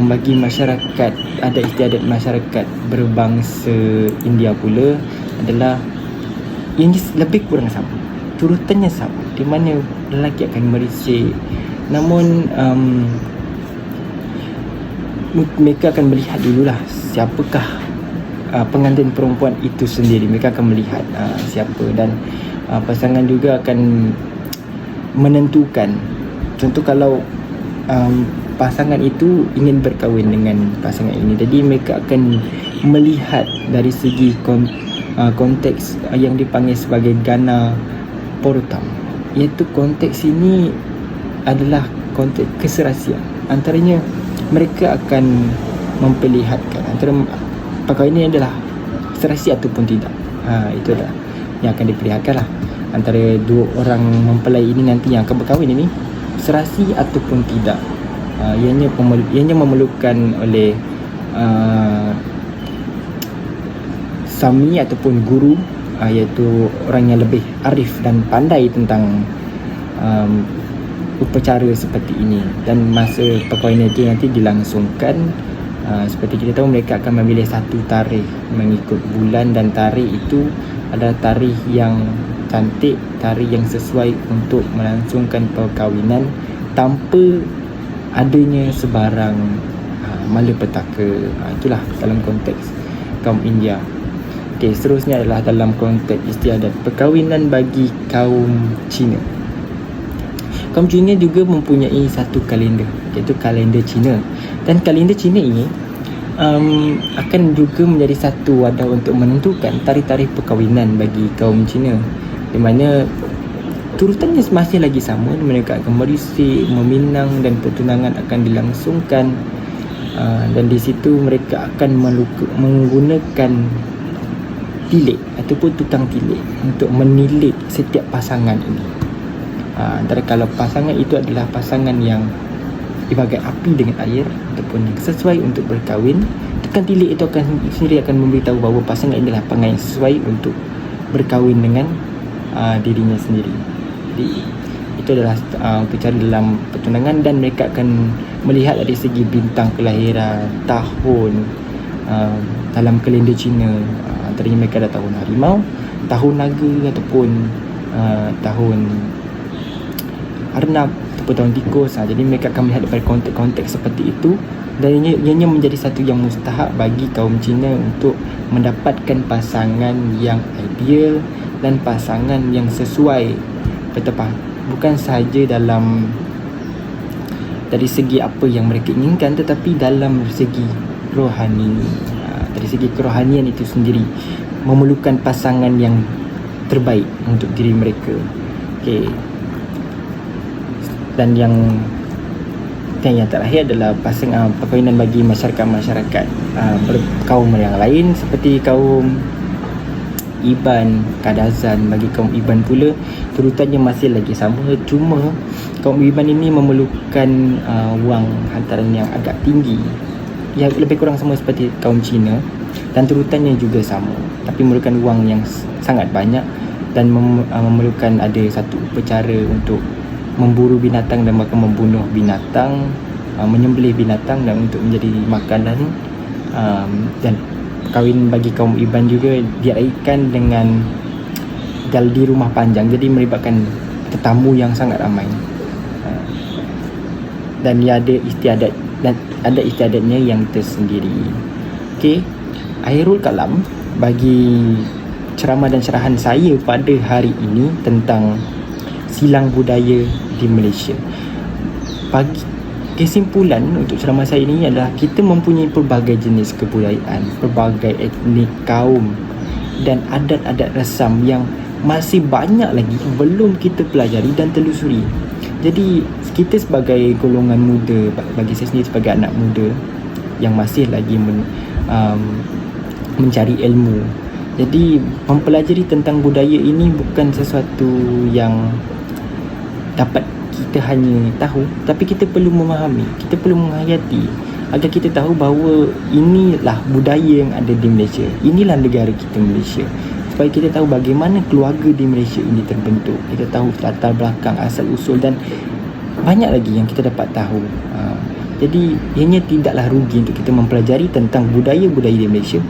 bagi masyarakat, adat istiadat masyarakat berbangsa India pula adalah ini lebih kurang sama, turutannya sama, di mana lelaki akan merisik, namun mereka akan melihat dululah siapakah pengantin perempuan itu sendiri. Mereka akan melihat siapa, dan pasangan juga akan menentukan. Contoh kalau pasangan itu ingin berkahwin dengan pasangan ini, jadi mereka akan melihat dari segi konteks yang dipanggil sebagai gana porutam, iaitu konteks ini adalah konteks keserasian. Antaranya mereka akan memperlihatkan antara perkahwinan ini adalah serasi ataupun tidak. Itu adalah yang akan diperlihatkan lah, antara dua orang mempelai ini nanti yang akan berkahwin ini serasi ataupun tidak. Ianya memerlukan oleh sami ataupun guru, iaitu orang yang lebih arif dan pandai tentang upacara seperti ini. Dan masa perkahwinan itu nanti dilangsungkan Seperti kita tahu, mereka akan memilih satu tarikh mengikut bulan, dan tarikh itu adalah tarikh yang cantik, tarikh yang sesuai untuk melangsungkan perkahwinan tanpa adanya sebarang malapetaka. Itulah dalam konteks kaum India. Okey, seterusnya adalah dalam konteks istiadat perkahwinan bagi kaum Cina. Kaum Cina juga mempunyai satu kalender, iaitu kalender Cina. Dan kalender Cina ini akan juga menjadi satu wadah untuk menentukan tarikh-tarikh perkahwinan bagi kaum Cina, di mana turutannya masih lagi sama, di mana mereka akan merisik, meminang, dan pertunangan akan dilangsungkan. Dan di situ mereka akan menggunakan tilik ataupun tukang tilik untuk menilik setiap pasangan ini. Antara kalau pasangan itu adalah pasangan yang ibarat api dengan air ataupun yang sesuai untuk berkahwin, tukang tilik itu sendiri akan memberitahu bahawa pasangan ini adalah pasangan yang sesuai untuk berkahwin dengan dirinya sendiri. Jadi itu adalah upacara dalam pertunangan, dan mereka akan melihat dari segi bintang kelahiran, tahun dalam kalender Cina. Antaranya mereka ada tahun harimau, tahun naga, ataupun tahun arnab ataupun tahun tikus. Jadi mereka akan melihat daripada konteks-konteks seperti itu, dan ianya menjadi satu yang mustahak bagi kaum Cina untuk mendapatkan pasangan yang ideal dan pasangan yang sesuai. Bukan sahaja dari segi apa yang mereka inginkan, tetapi dalam segi rohani. Dari segi kerohanian itu sendiri, memerlukan pasangan yang terbaik untuk diri mereka. Okey. Dan yang terakhir adalah pasangan perkahwinan bagi masyarakat kaum yang lain, seperti kaum Iban, Kadazan. Bagi kaum Iban pula, turutannya masih lagi sama, cuma kaum Iban ini memerlukan wang hantaran yang agak tinggi, yang lebih kurang sama seperti kaum Cina, dan turutannya juga sama, tapi memerlukan wang yang sangat banyak, dan memerlukan ada satu upacara untuk memburu binatang dan bahkan membunuh binatang, menyembelih binatang dan untuk menjadi makanan. Dan kahwin bagi kaum Iban juga diraihkan dengan di rumah panjang, jadi melibatkan tetamu yang sangat ramai. Dan ia ada istiadat, dan ada istiadatnya yang tersendiri. Okey, akhirul kalam bagi ceramah dan syarahan saya pada hari ini tentang silang budaya di Malaysia. Bagi kesimpulan untuk ceramah saya ini adalah kita mempunyai pelbagai jenis kebudayaan, pelbagai etnik kaum dan adat-adat rasam yang masih banyak lagi belum kita pelajari dan telusuri. Jadi kita sebagai golongan muda, bagi saya sendiri sebagai anak muda yang masih lagi mencari ilmu, jadi mempelajari tentang budaya ini bukan sesuatu yang dapat kita hanya tahu, tapi kita perlu memahami, kita perlu menghayati agar kita tahu bahawa inilah budaya yang ada di Malaysia, inilah negara kita Malaysia, supaya kita tahu bagaimana keluarga di Malaysia ini terbentuk, kita tahu latar belakang, asal usul, dan banyak lagi yang kita dapat tahu. Jadi ianya tidaklah rugi untuk kita mempelajari tentang budaya-budaya di Malaysia,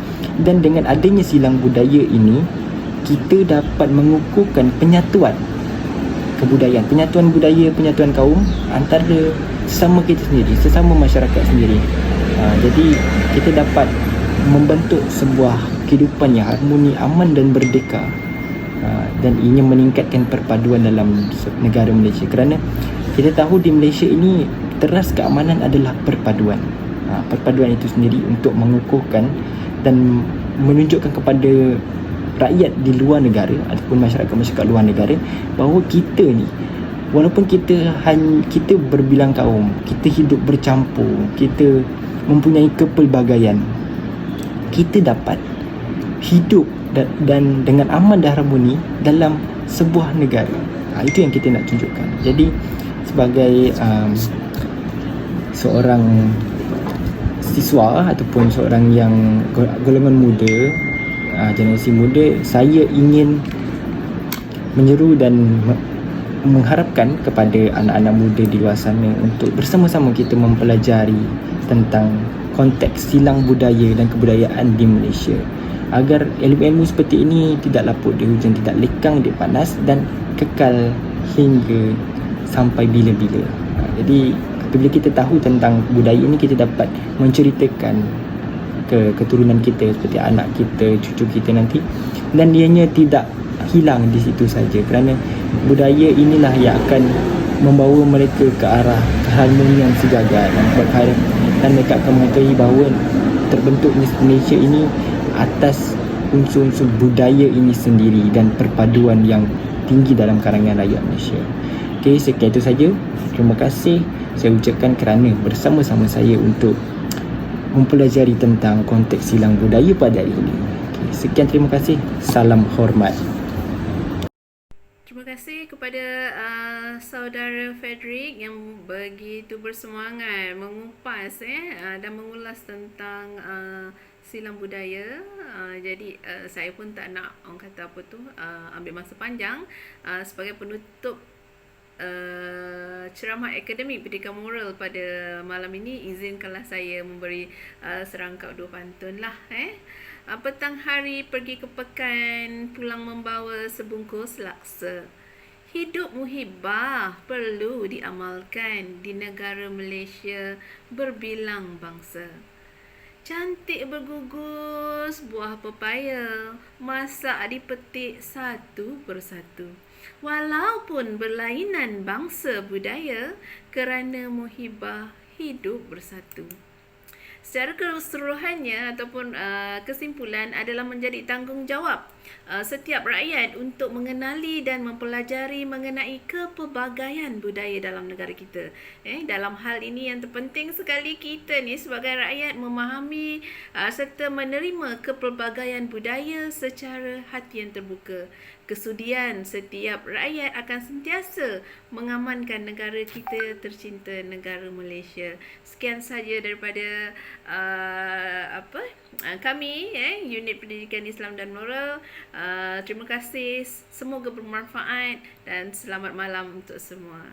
dan dengan adanya silang budaya ini kita dapat mengukuhkan penyatuan kebudayaan, penyatuan budaya, penyatuan kaum antara sesama kita sendiri, sesama masyarakat sendiri. Jadi kita dapat membentuk sebuah kehidupan yang harmoni, aman dan berdeka, dan ianya meningkatkan perpaduan dalam negara Malaysia. Kerana kita tahu di Malaysia ini teras keamanan adalah perpaduan. Perpaduan itu sendiri untuk mengukuhkan dan menunjukkan kepada rakyat di luar negara ataupun masyarakat luar negara bahawa kita ni, walaupun kita berbilang kaum, kita hidup bercampur, kita mempunyai kepelbagaian, kita dapat hidup dan dengan aman dan harmoni dalam sebuah negara. Itu yang kita nak tunjukkan. Jadi sebagai seorang siswa ataupun seorang yang golongan muda, generasi muda, saya ingin menyeru dan mengharapkan kepada anak-anak muda di luar sana untuk bersama-sama kita mempelajari tentang konteks silang budaya dan kebudayaan di Malaysia, agar ilmu-ilmu seperti ini tidak laput di hujan, tidak lekang di panas dan kekal hingga sampai bila-bila. Jadi bila kita tahu tentang budaya ini, kita dapat menceritakan ke keturunan kita seperti anak kita, cucu kita nanti, dan ianya tidak hilang di situ saja, kerana budaya inilah yang akan membawa mereka ke arah keharmonian sejagat dan mereka akan mengetahui bahawa terbentuknya Malaysia ini atas unsur-unsur budaya ini sendiri dan perpaduan yang tinggi dalam kalangan rakyat Malaysia. Okey, sekian itu saja. Terima kasih saya ucapkan kerana bersama-sama saya untuk mempelajari tentang konteks silang budaya pada hari ini. Okey, sekian, terima kasih. Salam hormat. Terima kasih kepada saudara Frederick yang begitu bersemangat mengupas dan mengulas tentang silang budaya. Jadi saya pun tak nak orang kata apa tu ambil masa panjang sebagai penutup ceramah akademik pendidikan moral pada malam ini. Izinkanlah saya memberi serangkap dua pantun lah. Petang hari pergi ke pekan, pulang membawa sebungkus laksa. Hidup muhibah perlu diamalkan di negara Malaysia berbilang bangsa. Cantik bergugus buah pepaya, masak dipetik satu persatu. Walaupun berlainan bangsa budaya, kerana muhibah hidup bersatu. Secara keseluruhannya ataupun kesimpulan adalah menjadi tanggungjawab setiap rakyat untuk mengenali dan mempelajari mengenai kepelbagaian budaya dalam negara kita. Dalam hal ini yang terpenting sekali kita ni sebagai rakyat memahami serta menerima kepelbagaian budaya secara hati yang terbuka. Kesudian setiap rakyat akan sentiasa mengamankan negara kita tercinta, negara Malaysia. Sekian saja daripada kami, Unit Pendidikan Islam dan Moral. Terima kasih, semoga bermanfaat dan selamat malam untuk semua.